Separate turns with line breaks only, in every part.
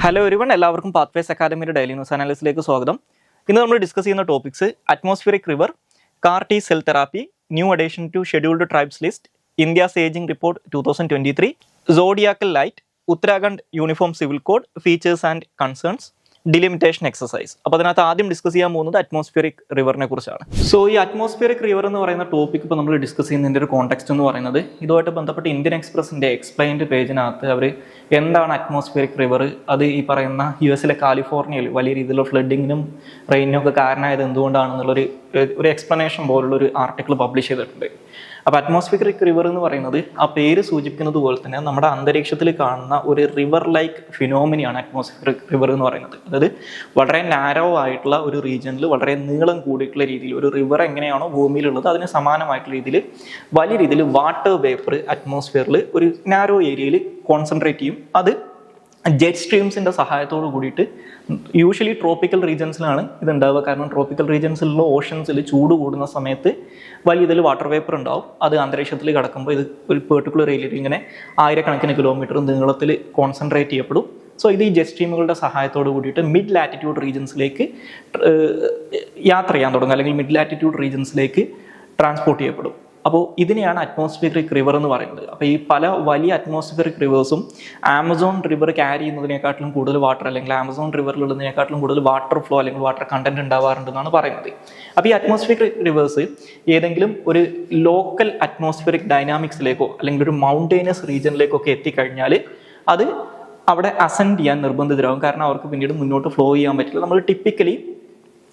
Hello everyone, എല്ലാവർക്കും pathways അക്കാദമിയുടെ daily news അനാലിസിലേക്ക് സ്വാഗതം. ഇന്ന് നമ്മൾ ഡിസ്കസ് ചെയ്യുന്ന topics atmospheric river, car T cell therapy, new addition to scheduled tribes list, India's ageing report 2023, zodiacal light, Uttarakhand uniform civil code, features and concerns, delimitation exercise. അപ്പോൾ അതിനകത്ത് ആദ്യം ഡിസ്കസ് ചെയ്യാൻ പോകുന്നത് അറ്റ്മോസ്ഫിയറിക് റിവറിനെ കുറിച്ചാണ്. സോ ഈ അറ്റ്മോസ്ഫിയറിക് റിവർ എന്ന് പറയുന്ന topic ഇപ്പോൾ നമ്മൾ ഡിസ്കസ് ചെയ്യുന്നതിൻ്റെ ഒരു കോണ്ടെക്സ്റ്റ് എന്ന് പറയുന്നത് ഇതുമായിട്ട് ബന്ധപ്പെട്ട് ഇന്ത്യൻ എക്സ്പ്രസിൻ്റെ എക്സ്പ്ലെയിൻഡ് പേജിനകത്ത് അവർ എന്താണ് അറ്റ്മോസ്ഫിയറിക് റിവർ, അത് ഈ പറയുന്ന US കാലിഫോർണിയയിൽ വലിയ രീതിയിലുള്ള ഫ്ലഡിങ്ങിനും റെയിനും ഒക്കെ കാരണമായത് എന്തുകൊണ്ടാണെന്നുള്ളൊരു എക്സ്പ്ലനേഷൻ പോലുള്ളൊരു ആർട്ടിക്കിൾ പബ്ലിഷ് ചെയ്തിട്ടുണ്ട്. അപ്പോൾ അറ്റ്മോസ്ഫിയറിക് റിവർ എന്ന് പറയുന്നത് ആ പേര് സൂചിപ്പിക്കുന്നത് പോലെ തന്നെ നമ്മുടെ അന്തരീക്ഷത്തിൽ കാണുന്ന ഒരു റിവർ ലൈക്ക് ഫിനോമിനിയാണ് അറ്റ്മോസ്ഫിയറിക് റിവർ എന്ന് പറയുന്നത്. അതായത് വളരെ നാരോ ആയിട്ടുള്ള ഒരു റീജിയനിൽ വളരെ നീളം കൂടിയിട്ടുള്ള രീതിയിൽ ഒരു റിവർ എങ്ങനെയാണോ ഭൂമിയിലുള്ളത് അതിന് സമാനമായിട്ടുള്ള രീതിയിൽ വലിയ രീതിയിൽ വാട്ടർ വേപ്പർ അറ്റ്മോസ്ഫിയറിൽ ഒരു നാരോ ഏരിയയിൽ കോൺസെൻട്രേറ്റ് ചെയ്യും. അത് ജെറ്റ് സ്ട്രീംസിൻ്റെ സഹായത്തോട് കൂടിയിട്ട് യൂഷ്വലി ട്രോപ്പിക്കൽ റീജൻസിലാണ് ഇത് ഉണ്ടാവുക. കാരണം ട്രോപ്പിക്കൽ റീജൻസിലുള്ള ഓഷൻസിൽ ചൂട് കൂടുന്ന സമയത്ത് വലിയ ഇതിൽ വാട്ടർ വേപ്പർ ഉണ്ടാവും. അത് അന്തരീക്ഷത്തിൽ കിടക്കുമ്പോൾ ഇത് ഒരു പെർട്ടിക്കുലർ ഏരിയയിൽ ഇങ്ങനെ ആയിരക്കണക്കിന് കിലോമീറ്റർ നീളത്തിൽ കോൺസെൻട്രേറ്റ് ചെയ്യപ്പെടും. സോ ഇത് ഈ ജെറ്റ് സ്ട്രീമുകളുടെ സഹായത്തോട് കൂടിയിട്ട് മിഡ് ലാറ്റിറ്റ്യൂഡ് റീജൻസിലേക്ക് യാത്ര ചെയ്യാൻ തുടങ്ങും, അല്ലെങ്കിൽ മിഡ് ലാറ്റിറ്റ്യൂഡ് റീജൻസിലേക്ക് ട്രാൻസ്പോർട്ട് ചെയ്യപ്പെടും. അപ്പോൾ ഇതിനെയാണ് അറ്റ്മോസ്ഫിയറിക് റിവർ എന്ന് പറയുന്നത്. അപ്പോൾ ഈ പല വലിയ അറ്റ്മോസ്ഫിയറിക് റിവേഴ്സും ആമസോൺ റിവർ ക്യാരി ചെയ്യുന്നതിനേക്കാട്ടിലും കൂടുതൽ വാട്ടർ, അല്ലെങ്കിൽ ആമസോൺ റിവറിലുള്ളതിനേക്കാട്ടിലും കൂടുതൽ വാട്ടർ ഫ്ലോ അല്ലെങ്കിൽ വാട്ടർ കണ്ടന്റ് ഉണ്ടാവാറുണ്ടെന്നാണ് പറയുന്നത്. അപ്പോൾ ഈ അറ്റ്മോസ്ഫിയറിക് റിവേഴ്സ് ഏതെങ്കിലും ഒരു ലോക്കൽ അറ്റ്മോസ്ഫിയറിക് ഡൈനാമിക്സിലേക്കോ അല്ലെങ്കിൽ ഒരു മൗണ്ടൈനസ് റീജിയനിലേക്കോ ഒക്കെ എത്തിക്കഴിഞ്ഞാൽ അത് അവിടെ അസെൻഡ് ചെയ്യാൻ നിർബന്ധിതരാകും. കാരണം അവർക്ക് പിന്നീട് മുന്നോട്ട് ഫ്ലോ ചെയ്യാൻ പറ്റില്ല. നമ്മൾ ടിപ്പിക്കലി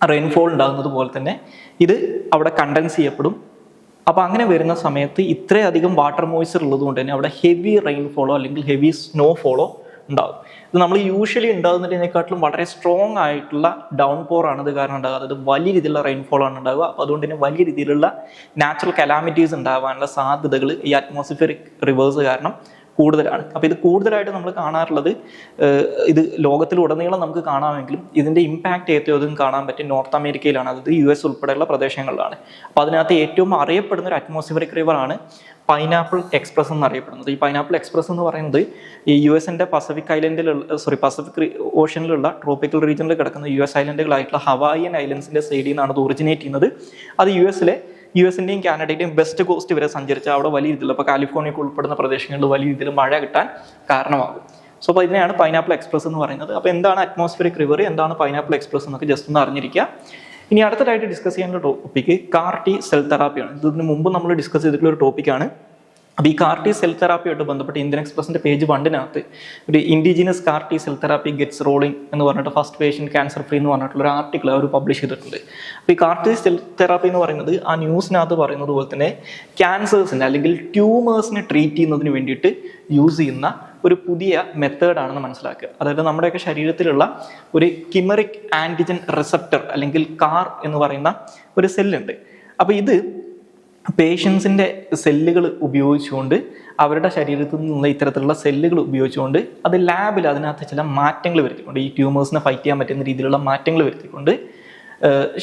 റെയിൻഫോൾ ഉണ്ടാകുന്നത് പോലെ തന്നെ ഇത് അവിടെ കണ്ടൻസ് ചെയ്യപ്പെടും. അപ്പോൾ അങ്ങനെ വരുന്ന സമയത്ത് ഇത്രയധികം വാട്ടർ മോയ്സ്ചർ ഉള്ളത് കൊണ്ട് തന്നെ അവിടെ ഹെവി റെയിൻഫോളോ അല്ലെങ്കിൽ ഹെവി സ്നോഫോളോ ഉണ്ടാകും. ഇത് നമ്മൾ യൂഷ്വലി ഉണ്ടാകുന്നതിനേക്കാട്ടിലും വളരെ സ്ട്രോങ് ആയിട്ടുള്ള ഡൗൺ പോർ ആണ് ഇത് കാരണം ഉണ്ടാകുക. അതായത് വലിയ രീതിയിലുള്ള റെയിൻഫോൾ ആണ് ഉണ്ടാകുക. അപ്പോൾ അതുകൊണ്ട് തന്നെ വലിയ രീതിയിലുള്ള നാച്ചുറൽ കലാമിറ്റീസ് ഉണ്ടാകാനുള്ള സാധ്യതകൾ ഈ അറ്റ്മോസ്ഫിയറിക് റിവേഴ്സ് കാരണം കൂടുതലാണ്. അപ്പോൾ ഇത് കൂടുതലായിട്ട് നമ്മൾ കാണാറുള്ളത് ഇത് ലോകത്തിലുടനീളം നമുക്ക് കാണാമെങ്കിലും ഇതിൻ്റെ ഇമ്പാക്റ്റ് ഏറ്റവും അധികം കാണാൻ പറ്റും നോർത്ത് അമേരിക്കയിലാണ്, അതായത് US ഉൾപ്പെടെയുള്ള പ്രദേശങ്ങളിലാണ്. അപ്പോൾ അതിനകത്ത് ഏറ്റവും അറിയപ്പെടുന്ന ഒരു അറ്റ്മോസ്ഫിയറിക് റിവറാണ് പൈനാപ്പിൾ എക്സ്പ്രസ് എന്നറിയപ്പെടുന്നത്. ഈ പൈനാപ്പിൾ എക്സ്പ്രസ് എന്ന് പറയുന്നത് ഈ US പസഫിക് ഓഷ്യനിലുള്ള ട്രോപ്പിക്കൽ റീജിയനിൽ കിടക്കുന്ന US ഐലൻഡുകളായിട്ടുള്ള ഹവായിയൻ ഐലൻഡ്സിൻ്റെ സൈഡിൽ നിന്നാണ് ഇത് ഒറിജിനേറ്റ് ചെയ്യുന്നത്. അത് US-ൻ്റെയും കാനഡയുടെയും വെസ്റ്റ് കോസ്റ്റ് വരെ സഞ്ചരിച്ചാൽ അവിടെ വലിയ രീതിയിൽ, ഇപ്പോൾ കാലിഫോർണിയക്ക് ഉൾപ്പെടുന്ന പ്രദേശങ്ങളിൽ വലിയ രീതിയിൽ മഴ കിട്ടാൻ കാരണമാകും. സോ അപ്പോൾ ഇതിനെയാണ് പൈനാപ്പിൾ എക്സ്പ്രസ് എന്ന് പറയുന്നത്. അപ്പോൾ എന്താണ് അറ്റ്മോസ്ഫിയറിക് റിവർ, എന്താണ് പൈനാപ്പിൾ എക്സ്പ്രസ് എന്നൊക്കെ ജസ്റ്റ് ഒന്ന് അറിഞ്ഞിരിക്കുക. ഇനി അടുത്തതായിട്ട് ഡിസ്കസ് ചെയ്യാനുള്ള ടോപ്പിക്ക് കാർ ടി സെൽ തെറാപ്പിയാണ്. ഇതിന് മുമ്പ് നമ്മൾ ഡിസ്കസ് ചെയ്തിട്ടുള്ള ഒരു ടോപ്പിക്കാണ്. അപ്പോൾ ഈ കാർ ടി സെൽ തെറാപ്പിയായിട്ട് ബന്ധപ്പെട്ട് ഇന്ത്യൻ എക്സ്പ്രസിൻ്റെ പേജ് 1 ഒരു indigenous car T cell therapy gets rolling എന്ന് പറഞ്ഞിട്ട് ഫസ്റ്റ് പേഷ്യൻറ്റ് ക്യാൻസർ ഫ്രീ എന്ന് പറഞ്ഞിട്ടുള്ള ഒരു ആർട്ടിക്കിൾ അവർ പബ്ലിഷ് ചെയ്തിട്ടുണ്ട്. അപ്പോൾ ഈ കാർ ടി സെൽ തെറാപ്പി എന്ന് പറയുന്നത് ആ ന്യൂസിനകത്ത് പറയുന്നത് പോലെ തന്നെ ക്യാൻസേഴ്സിനെ അല്ലെങ്കിൽ ട്യൂമേഴ്സിനെ ട്രീറ്റ് ചെയ്യുന്നതിന് വേണ്ടിയിട്ട് യൂസ് ചെയ്യുന്ന ഒരു പുതിയ മെത്തേഡാണെന്ന് മനസ്സിലാക്കുക. അതായത് നമ്മുടെയൊക്കെ ശരീരത്തിലുള്ള ഒരു കിമറിക് ആൻറ്റിജൻ റിസപ്റ്റർ അല്ലെങ്കിൽ കാർ എന്ന് പറയുന്ന ഒരു സെല്ലുണ്ട്. അപ്പോൾ ഇത് പേഷ്യൻസിൻ്റെ സെല്ലുകൾ ഉപയോഗിച്ചുകൊണ്ട്, അവരുടെ ശരീരത്തിൽ നിന്നുള്ള ഇത്തരത്തിലുള്ള സെല്ലുകൾ ഉപയോഗിച്ചുകൊണ്ട് അത് ലാബിൽ അതിനകത്ത് ചില മാറ്റങ്ങൾ വരുത്തിക്കൊണ്ട്, ഈ ട്യൂമേഴ്സിനെ ഫൈറ്റ് ചെയ്യാൻ പറ്റുന്ന രീതിയിലുള്ള മാറ്റങ്ങൾ വരുത്തിക്കൊണ്ട്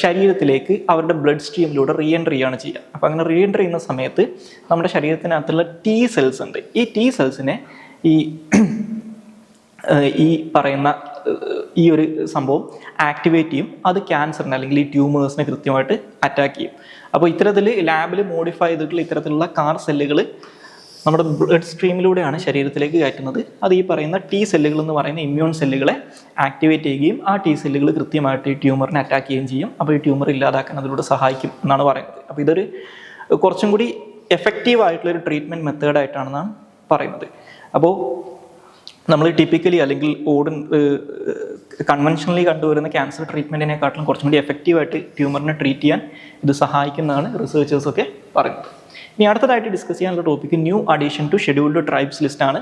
ശരീരത്തിലേക്ക് അവരുടെ ബ്ലഡ് സ്ട്രീമിലൂടെ റീ എൻട്രി ചെയ്യാണ് ചെയ്യുക. അപ്പോൾ അങ്ങനെ റീ എൻട്രി ചെയ്യുന്ന സമയത്ത് നമ്മുടെ ശരീരത്തിനകത്തുള്ള T സെൽസ് ഉണ്ട്. ഈ T സെൽസിനെ ഈ പറയുന്ന ഈ ഒരു സംഭവം ആക്ടിവേറ്റ് ചെയ്യും. അത് ക്യാൻസറിനെ അല്ലെങ്കിൽ ഈ ട്യൂമേഴ്സിനെ കൃത്യമായിട്ട് അറ്റാക്ക് ചെയ്യും. അപ്പോൾ ഇത്തരത്തിൽ ലാബിൽ മോഡിഫൈ ചെയ്തിട്ടുള്ള ഇത്തരത്തിലുള്ള കാർ സെല്ലുകൾ നമ്മുടെ ബ്ലഡ് സ്ട്രീമിലൂടെയാണ് ശരീരത്തിലേക്ക് കയറ്റുന്നത്. അത് ഈ പറയുന്ന T സെല്ലുകൾ എന്ന് പറയുന്ന ഇമ്മ്യൂൺ സെല്ലുകളെ ആക്ടിവേറ്റ് ചെയ്യുകയും ആ T സെല്ലുകൾ കൃത്യമായിട്ട് ഈ ട്യൂമറിനെ അറ്റാക്ക് ചെയ്യുകയും ചെയ്യും. അപ്പോൾ ഈ ട്യൂമർ ഇല്ലാതാക്കാൻ അതിലൂടെ സഹായിക്കും എന്നാണ് പറയുന്നത്. അപ്പോൾ ഇതൊരു കുറച്ചും കൂടി എഫക്റ്റീവ് ആയിട്ടുള്ളൊരു ട്രീറ്റ്മെൻറ്റ് മെത്തേഡായിട്ടാണെന്നാണ് പറയുന്നത്. അപ്പോൾ നമ്മൾ ടിപ്പിക്കലി അല്ലെങ്കിൽ കൺവെൻഷനലി കണ്ടുവരുന്ന ക്യാൻസർ ട്രീറ്റ്മെൻറ്റിനെക്കാട്ടിലും കുറച്ചും കൂടി എഫക്റ്റീവായിട്ട് ട്യൂമറിനെ ട്രീറ്റ് ചെയ്യാൻ ഇത് സഹായിക്കുന്നതാണ് റിസർച്ചേഴ്സൊക്കെ പറയുന്നത്. ഇനി അടുത്തതായിട്ട് ഡിസ്കസ് ചെയ്യാനുള്ള topic new addition to scheduled tribes ലിസ്റ്റാണ്.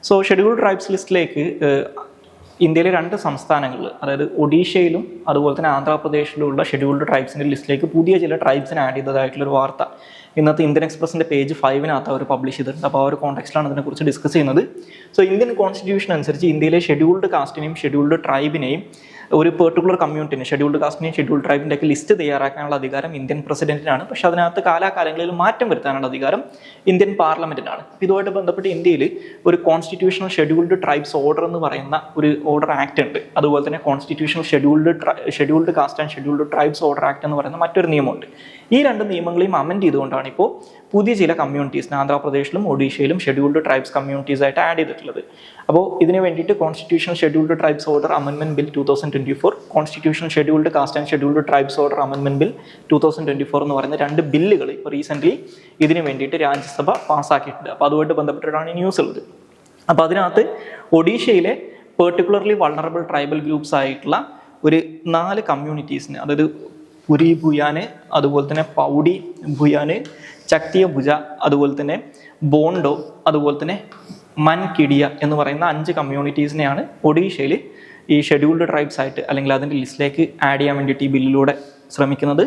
സോ ഷെഡ്യൂൾഡ് ട്രൈബ്സ് ലിസ്റ്റിലേക്ക് ഇന്ത്യയിലെ 2 സംസ്ഥാനങ്ങളിൽ, അതായത് ഒഡീഷയിലും അതുപോലെ തന്നെ ആന്ധ്രാപ്രദേശിലുള്ള ഷെഡ്യൂൾഡ് ട്രൈബ്സിൻ്റെ ലിസ്റ്റിലേക്ക് പുതിയ ചില ട്രൈബ്സിനെ ആഡ് ചെയ്തതായിട്ടുള്ളൊരു വാർത്ത ഇന്നത്തെ ഇന്ത്യൻ എക്സ്പ്രസിൻ്റെ പേജ് 5 അവർ പബ്ലിഷ് ചെയ്തിട്ടുണ്ട്. അപ്പോൾ ആ ഒരു കോൺടെക്സ്റ്റിലാണ് ഇതിനെക്കുറിച്ച് ഡിസ്കസ് ചെയ്യുന്നത്. സോ ഇന്ത്യൻ കോൺസ്റ്റിറ്റ്യൂഷൻ അനുസരിച്ച് ഇന്ത്യയിലെ ഷെഡ്യൂൾഡ് കാസ്റ്റിനെയും ഷെഡ്യൂൾഡ് ട്രൈബിനെയും ഒരു പെർട്ടിക്കുലർ കമ്മ്യൂണിറ്റിനെ ഷെഡ്യൂൾഡ് കാസ്റ്റിനെയും ഷെഡ്യൂൾഡ് ട്രൈബിൻ്റെ ഒക്കെ ലിസ്റ്റ് തയ്യാറാക്കാനുള്ള അധികാരം ഇന്ത്യൻ പ്രസിഡന്റിനാണ്. പക്ഷേ അതിനകത്ത് കാലാകാലങ്ങളിൽ മാറ്റം വരുത്താനുള്ള അധികാരം ഇന്ത്യൻ പാർലമെന്റിനാണ്. ഇതുമായിട്ട് ബന്ധപ്പെട്ട് ഇന്ത്യയിൽ ഒരു കോൺസ്റ്റിറ്റ്യൂഷണൽ ഷെഡ്യൂൾഡ് ട്രൈബ്സ് ഓർഡർ എന്ന് പറയുന്ന ഒരു ഓർഡർ ആക്ട് ഉണ്ട്. അതുപോലെ തന്നെ constitutional scheduled caste and scheduled tribes order act എന്ന് പറയുന്ന മറ്റൊരു നിയമമുണ്ട്. ഈ രണ്ട് നിയമങ്ങളെയും അമെൻഡ് ചെയ്തുകൊണ്ടാണ് ഇപ്പോൾ പുതിയ ചില കമ്മ്യൂണിറ്റീസിന് ആന്ധ്രാപ്രദേശിലും ഒഡീഷയിലും ഷെഡ്യൂൾഡ് ട്രൈബ്സ് കമ്മ്യൂണിറ്റീസ് ആയിട്ട് ആഡ് ചെയ്തിട്ടുള്ളത്. അപ്പോൾ ഇതിന് വേണ്ടിയിട്ട് കോൺസ്റ്റിറ്റ്യൂഷണൽ ഷെഡ്യൂൾഡ് ട്രൈബ്സ് ഓർഡർ അമെൻമെന്റ് bill 2024, constitutional scheduled caste and scheduled tribes order അമെൻമെന്റ് ബിൽ 2024 എന്ന് പറയുന്ന രണ്ട് ബില്ലുകൾ ഇപ്പോൾ റീസെൻ്റ്ലി ഇതിന് വേണ്ടിയിട്ട് രാജ്യസഭ പാസ്സാക്കിയിട്ടുണ്ട്. അപ്പോൾ അതുമായിട്ട് ബന്ധപ്പെട്ടിട്ടാണ് ഈ ന്യൂസ് ഉള്ളത്. അപ്പോൾ അതിനകത്ത് ഒഡീഷയിലെ പെർട്ടിക്കുലർലി വൾണറബിൾ ട്രൈബൽ ഗ്രൂപ്പ്സ് ആയിട്ടുള്ള ഒരു 4 കമ്മ്യൂണിറ്റീസിന്, അതായത് പുരി ഭുയാന്, അതുപോലെ തന്നെ പൗഡി ഭുയാന്, ചക്തിയ ഭുജ, അതുപോലെ തന്നെ ബോണ്ടോ, അതുപോലെ തന്നെ മൻകിഡിയ എന്ന് പറയുന്ന 5 കമ്മ്യൂണിറ്റീസിനെയാണ് ഒഡീഷയിൽ ഈ ഷെഡ്യൂൾഡ് ട്രൈബ്സ് ആയിട്ട് അല്ലെങ്കിൽ അതിൻ്റെ ലിസ്റ്റിലേക്ക് ആഡ് ചെയ്യാൻ വേണ്ടിയിട്ട് ഈ ബില്ലിലൂടെ ശ്രമിക്കുന്നത്.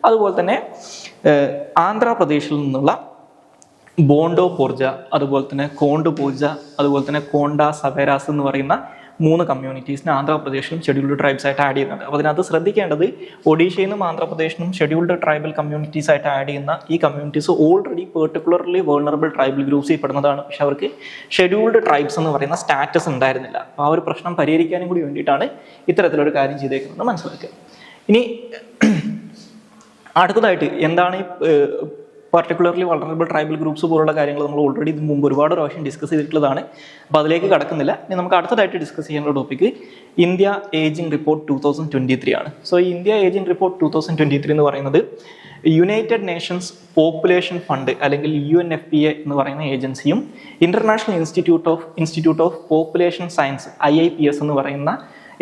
അതുപോലെ തന്നെ ആന്ധ്രാപ്രദേശിൽ നിന്നുള്ള ബോണ്ടോ പോർജ, അതുപോലെ തന്നെ കോണ്ട് പൂജ, അതുപോലെ തന്നെ കോണ്ട സവേരാസ് എന്ന് പറയുന്ന 3 കമ്മ്യൂണിറ്റീസിന് ആന്ധ്രാപ്രദേശിലും ഷെഡ്യൂൾഡ് ട്രൈബ്സ് ആയിട്ട് ആഡ് ചെയ്യുന്നുണ്ട്. അപ്പോൾ അതിനകത്ത് ശ്രദ്ധിക്കേണ്ടത് ഒഡീഷയിൽ നിന്നും ആന്ധ്രാപ്രദേശിനും ഷെഡ്യൂൾഡ് ട്രൈബൽ കമ്മ്യൂണിറ്റീസ് ആയിട്ട് ആഡ് ചെയ്യുന്ന ഈ communities already particularly vulnerable tribal ഗ്രൂപ്പ്സിൽ പെടുന്നതാണ്. പക്ഷെ അവർക്ക് ഷെഡ്യൂൾഡ് ട്രൈബ്സ് എന്ന് പറയുന്ന സ്റ്റാറ്റസ് ഉണ്ടായിരുന്നില്ല. അപ്പോൾ ആ ഒരു പ്രശ്നം പരിഹരിക്കാനും കൂടി വേണ്ടിയിട്ടാണ് ഇത്തരത്തിലൊരു കാര്യം ചെയ്തേക്കുന്നത് മനസ്സിലാക്കുക. ഇനി അടുത്തതായിട്ട് എന്താണ് പർട്ടിക്കുലർലി വൾണറബിൾ ട്രൈബൽ ഗ്രൂപ്പ്സ് പോലുള്ള കാര്യങ്ങൾ നമ്മൾ ഓൾറെഡി ഇതിന് മുമ്പ് ഒരുപാട് പ്രാവശ്യം ഡിസ്കസ് ചെയ്തിട്ടുള്ളതാണ്. അപ്പോൾ അതിലേക്ക് കടക്കുന്നില്ല. ഇനി നമുക്ക് അടുത്തതായിട്ട് ഡിസ്കസ് ചെയ്യേണ്ട ടോപ്പിക്ക് ഇന്ത്യ ഏജിംഗ് റിപ്പോർട്ട് 2023 ആണ്. സോ ഈ ഇന്ത്യ ഏജിംഗ് റിപ്പോർട്ട് 2023 എന്ന് പറയുന്നത് യുണൈറ്റഡ് നേഷൻസ് പോപ്പുലേഷൻ ഫണ്ട് അല്ലെങ്കിൽ UNFPA എന്ന് പറയുന്ന ഏജൻസിയും international institute of population science IIPS എന്ന് പറയുന്ന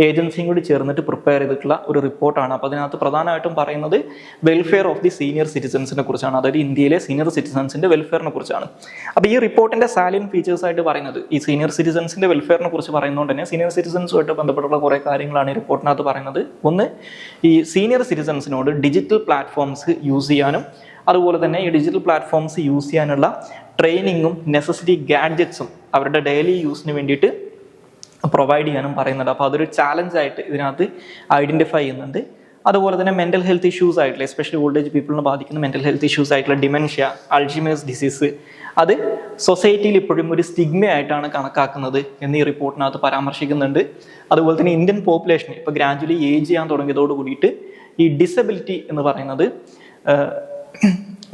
ഏജൻസിയും കൂടി ചേർന്നിട്ട് പ്രിപ്പയർ ചെയ്തിട്ടുള്ള ഒരു റിപ്പോർട്ടാണ്. അപ്പോൾ അതിനകത്ത് പ്രധാനമായിട്ടും പറയുന്നത് വെൽഫെയർ ഓഫ് ദി സീനിയർ സിറ്റിസൻസിനെ കുറിച്ചാണ്, അതായത് ഇന്ത്യയിലെ സീനിയർ സിറ്റിസൻസിൻ്റെ വെൽഫെയറിനെ കുറിച്ചാണ്. അപ്പോൾ ഈ റിപ്പോർട്ടിൻ്റെ സാലിയൻ ഫീച്ചേഴ്സ് ആയിട്ട് പറയുന്നത് ഈ സീനിയർ സിറ്റിസൻസിൻ്റെ വെൽഫെയറിനെ കുറിച്ച് പറയുന്നതുകൊണ്ട് തന്നെ സീനിയർ സിറ്റിസൻസുമായിട്ട് ബന്ധപ്പെട്ടുള്ള കുറേ കാര്യങ്ങളാണ് ഈ റിപ്പോർട്ടിനകത്ത് പറയുന്നത്. ഒന്ന്, ഈ സീനിയർ സിറ്റിസൻസിനോട് ഡിജിറ്റൽ പ്ലാറ്റ്ഫോംസ് യൂസ് ചെയ്യാനും അതുപോലെ തന്നെ ഈ ഡിജിറ്റൽ പ്ലാറ്റ്ഫോംസ് യൂസ് ചെയ്യാനുള്ള ട്രെയിനിങ്ങും നെസസിറ്റി ഗാഡ്ജറ്റ്സും അവരുടെ ഡെയിലി യൂസിന് വേണ്ടിയിട്ട് പ്രൊവൈഡ് ചെയ്യാനും പറയുന്നുണ്ട്. അപ്പോൾ അതൊരു ചാലഞ്ചായിട്ട് ഇതിനകത്ത് ഐഡൻറ്റിഫൈ ചെയ്യുന്നുണ്ട്. അതുപോലെ തന്നെ മെൻ്റൽ ഹെൽത്ത് ഇഷ്യൂസ് ആയിട്ടുള്ള എസ്പെഷ്യലി ഓൾഡ് ഏജ് പീപ്പിളിനെ ബാധിക്കുന്ന മെൻ്റൽ ഹെൽത്ത് ഇഷ്യൂസ് ആയിട്ടുള്ള ഡിമെൻഷ്യ, അൾഷിമേഴ്സ് ഡിസീസ്, അത് സൊസൈറ്റിയിൽ ഇപ്പോഴും ഒരു സ്റ്റിഗ്മ ആയിട്ടാണ് കണക്കാക്കുന്നത് എന്ന് ഈ റിപ്പോർട്ടിനകത്ത് പരാമർശിക്കുന്നുണ്ട്. അതുപോലെ തന്നെ ഇന്ത്യൻ പോപ്പുലേഷൻ ഇപ്പോൾ ഗ്രാജുവലി ഏജ് ചെയ്യാൻ തുടങ്ങിയതോട് കൂടിയിട്ട് ഈ ഡിസബിലിറ്റി എന്ന് പറയുന്നത്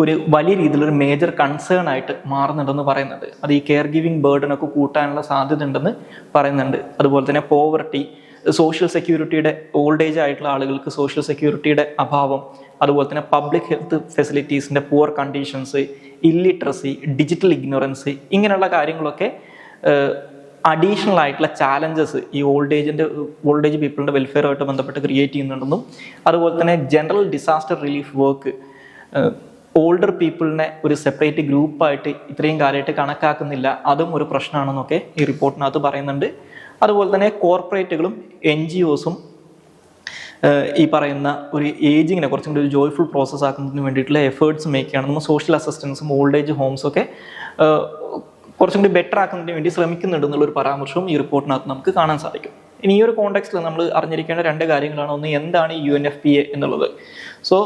ഒരു വലിയ രീതിയിലൊരു മേജർ കൺസേൺ ആയിട്ട് മാറുന്നുണ്ടെന്ന് പറയുന്നുണ്ട്. അത് ഈ കെയർ ഗിവിങ് ബേർഡനൊക്കെ കൂട്ടാനുള്ള സാധ്യത ഉണ്ടെന്ന് പറയുന്നുണ്ട്. അതുപോലെ തന്നെ പോവർട്ടി, സോഷ്യൽ സെക്യൂരിറ്റിയുടെ ഓൾഡ് ഏജ് ആയിട്ടുള്ള ആളുകൾക്ക് സോഷ്യൽ സെക്യൂരിറ്റിയുടെ അഭാവം, അതുപോലെ തന്നെ പബ്ലിക് ഹെൽത്ത് ഫെസിലിറ്റീസിൻ്റെ poor conditions, illiteracy, digital ignorance, ഇങ്ങനെയുള്ള കാര്യങ്ങളൊക്കെ അഡീഷണൽ ആയിട്ടുള്ള ചാലഞ്ചസ് ഈ ഓൾഡ് ഏജ് പീപ്പിളിൻ്റെ വെൽഫെയറുമായിട്ട് ബന്ധപ്പെട്ട് ക്രിയേറ്റ് ചെയ്യുന്നുണ്ടെന്നും അതുപോലെ തന്നെ general disaster relief work older പീപ്പിളിനെ ഒരു സെപ്പറേറ്റ് ഗ്രൂപ്പായിട്ട് ഇത്രയും കാലമായിട്ട് കണക്കാക്കുന്നില്ല, അതും ഒരു പ്രശ്നമാണെന്നൊക്കെ ഈ റിപ്പോർട്ടിനകത്ത് പറയുന്നുണ്ട്. അതുപോലെ തന്നെ കോർപ്പറേറ്റുകളും NGOസും ഈ പറയുന്ന ഒരു ഏജിങ്ങിനെ കുറച്ചും കൂടി ഒരു ജോയ്ഫുൾ പ്രോസസ് ആക്കുന്നതിന് വേണ്ടിയിട്ടുള്ള എഫേർട്സ് മേക്ക് ചെയ്യണം. സോഷ്യൽ അസിസ്റ്റൻസും ഓൾഡ് ഏജ് ഹോംസും ഒക്കെ കുറച്ചും കൂടി ബെറ്റർ ആക്കുന്നതിന് വേണ്ടി ശ്രമിക്കുന്നുണ്ട് എന്നുള്ളൊരു പരാമർശവും ഈ റിപ്പോർട്ടിനകത്ത് നമുക്ക് കാണാൻ സാധിക്കും. ഇനി ഈ ഒരു കോണ്ടെക്സ്റ്റിൽ നമ്മൾ അറിഞ്ഞിരിക്കേണ്ട 2 കാര്യങ്ങളാണ്. ഒന്ന്, എന്താണ് ഈ UNFPA എന്നുള്ളത്. സോ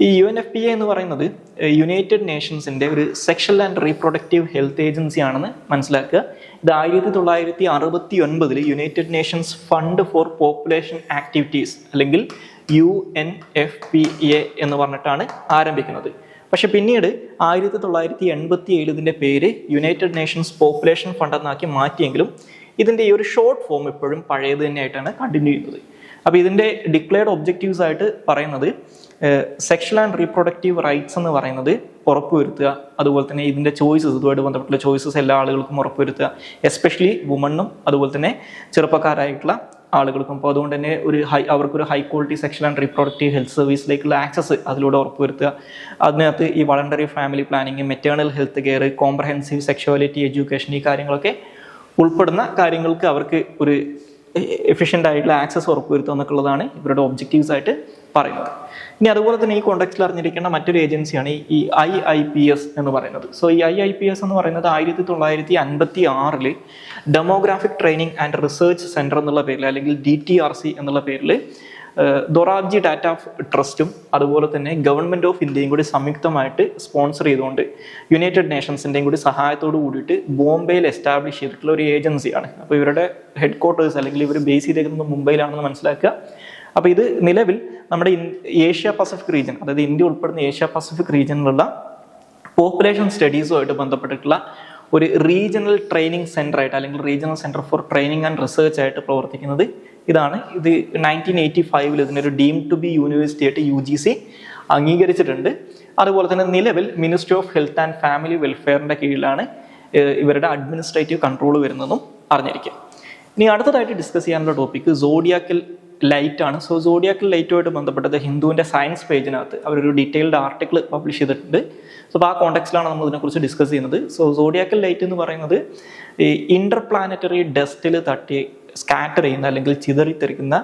ഈ UNFPA എന്ന് പറയുന്നത് യുണൈറ്റഡ് നേഷൻസിൻ്റെ ഒരു sexual and reproductive health agency ആണെന്ന് മനസ്സിലാക്കുക. ഇത് 1969 United Nations fund four population activities അല്ലെങ്കിൽ UNFPA എന്ന് പറഞ്ഞിട്ടാണ് ആരംഭിക്കുന്നത്. പക്ഷെ പിന്നീട് 1987 ഇതിൻ്റെ പേര് യുണൈറ്റഡ് നേഷൻസ് പോപ്പുലേഷൻ ഫണ്ട് എന്നാക്കി മാറ്റിയെങ്കിലും ഇതിൻ്റെ ഈ ഒരു ഷോർട്ട് ഫോം ഇപ്പോഴും പഴയത് തന്നെയായിട്ടാണ് കണ്ടിന്യൂ ചെയ്യുന്നത്. അപ്പോൾ ഇതിൻ്റെ ഡിക്ലെയർഡ് ഒബ്ജക്റ്റീവ്സ് ആയിട്ട് പറയുന്നത് സെക്ഷൽ ആൻഡ് റീപ്രൊഡക്റ്റീവ് റൈറ്റ്സ് എന്ന് പറയുന്നത് ഉറപ്പുവരുത്തുക, അതുപോലെ തന്നെ ഇതിൻ്റെ ചോയ്സസ്, ഇതുമായിട്ട് ബന്ധപ്പെട്ടുള്ള ചോയ്സസ് എല്ലാ ആളുകൾക്കും ഉറപ്പുവരുത്തുക, എസ്പെഷ്യലി വുമണ്ണും അതുപോലെ തന്നെ ചെറുപ്പക്കാരായിട്ടുള്ള ആളുകൾക്കും. അപ്പോൾ അതുകൊണ്ട് തന്നെ അവർക്കൊരു high quality sexual and reproductive health സർവീസിലേക്കുള്ള ആക്സസ് അതിലൂടെ ഉറപ്പുവരുത്തുക. അതിനകത്ത് ഈ voluntary family planning, maternal health care, comprehensive sexuality education, ഈ കാര്യങ്ങളൊക്കെ ഉൾപ്പെടുന്ന കാര്യങ്ങൾക്ക് അവർക്ക് ഒരു എഫിഷ്യൻ്റ് ആയിട്ടുള്ള ആക്സസ് ഉറപ്പുവരുത്തുക എന്നൊക്കെയുള്ളതാണ് ഇവരുടെ ഒബ്ജക്റ്റീവ്സ് ആയിട്ട് പറയുന്നത്. ഇനി അതുപോലെ തന്നെ ഈ കോണ്ടെക്സ്റ്റിൽ അറിഞ്ഞിരിക്കേണ്ട മറ്റൊരു ഏജൻസിയാണ് ഈ IIPS എന്ന് പറയുന്നത്. സോ ഈ IIPS എന്ന് പറയുന്നത് 1956 demographic training and research centre എന്നുള്ള പേരിൽ, അല്ലെങ്കിൽ DTRC എന്നുള്ള പേരിൽ ദൊറാബ്ജി ഡാറ്റ ട്രസ്റ്റും അതുപോലെ തന്നെ ഗവൺമെൻറ് ഓഫ് ഇന്ത്യയും കൂടി സംയുക്തമായിട്ട് സ്പോൺസർ ചെയ്തുകൊണ്ട് യുണൈറ്റഡ് നേഷൻസിൻ്റെയും കൂടി സഹായത്തോട് കൂടിയിട്ട് ബോംബെയിൽ എസ്റ്റാബ്ലിഷ് ചെയ്തിട്ടുള്ള ഒരു ഏജൻസിയാണ്. അപ്പോൾ ഇവരുടെ ഹെഡ് ക്വാർട്ടേഴ്സ് അല്ലെങ്കിൽ ഇവർ ബേസ് ചെയ്തേക്കുന്നത് മുംബൈയിലാണെന്ന് മനസ്സിലാക്കുക. അപ്പോൾ ഇത് നിലവിൽ നമ്മുടെ ഏഷ്യ പസഫിക് റീജിയൻ, അതായത് ഇന്ത്യ ഉൾപ്പെടുന്ന ഏഷ്യ പസഫിക് റീജിയനിലുള്ള പോപ്പുലേഷൻ സ്റ്റഡീസുമായിട്ട് ബന്ധപ്പെട്ടിട്ടുള്ള ഒരു റീജിയണൽ ട്രെയിനിങ് സെൻ്റർ ആയിട്ട്, അല്ലെങ്കിൽ regional centre for training and research ആയിട്ട് പ്രവർത്തിക്കുന്നത് ഇതാണ്. ഇത് 1985 ഇതിനൊരു ഡീം ടു ബി യൂണിവേഴ്സിറ്റി ആയിട്ട് UGC അംഗീകരിച്ചിട്ടുണ്ട്. അതുപോലെ തന്നെ നിലവിൽ ministry of health and family വെൽഫെയറിൻ്റെ കീഴിലാണ് ഇവരുടെ അഡ്മിനിസ്ട്രേറ്റീവ് കൺട്രോൾ വരുന്നതും അറിഞ്ഞിരിക്കുക. ഇനി അടുത്തതായിട്ട് ഡിസ്കസ് ചെയ്യാനുള്ള ടോപ്പിക്ക് സോഡിയാക്കൽ ലൈറ്റ് ആണ്. സോ സോഡിയാക്കൽ ലൈറ്റുമായിട്ട് ബന്ധപ്പെട്ടത് ഹിന്ദുവിൻ്റെ സയൻസ് പേജിനകത്ത് അവരൊരു ഡീറ്റെയിൽഡ് ആർട്ടിക്കിൾ പബ്ലിഷ് ചെയ്തിട്ടുണ്ട്. സോ അപ്പോൾ ആ കോണ്ടെക്സ്റ്റിലാണ് നമ്മൾ ഇതിനെക്കുറിച്ച് ഡിസ്കസ് ചെയ്യുന്നത്. സോ സോഡിയാക്കൽ ലൈറ്റ് എന്ന് പറയുന്നത് ഈ ഇന്റർപ്ലാനറ്ററി ഡസ്റ്റിൽ തട്ടി സ്കാറ്റർ ചെയ്യുന്ന അല്ലെങ്കിൽ ചിതറിത്തെറിക്കുന്ന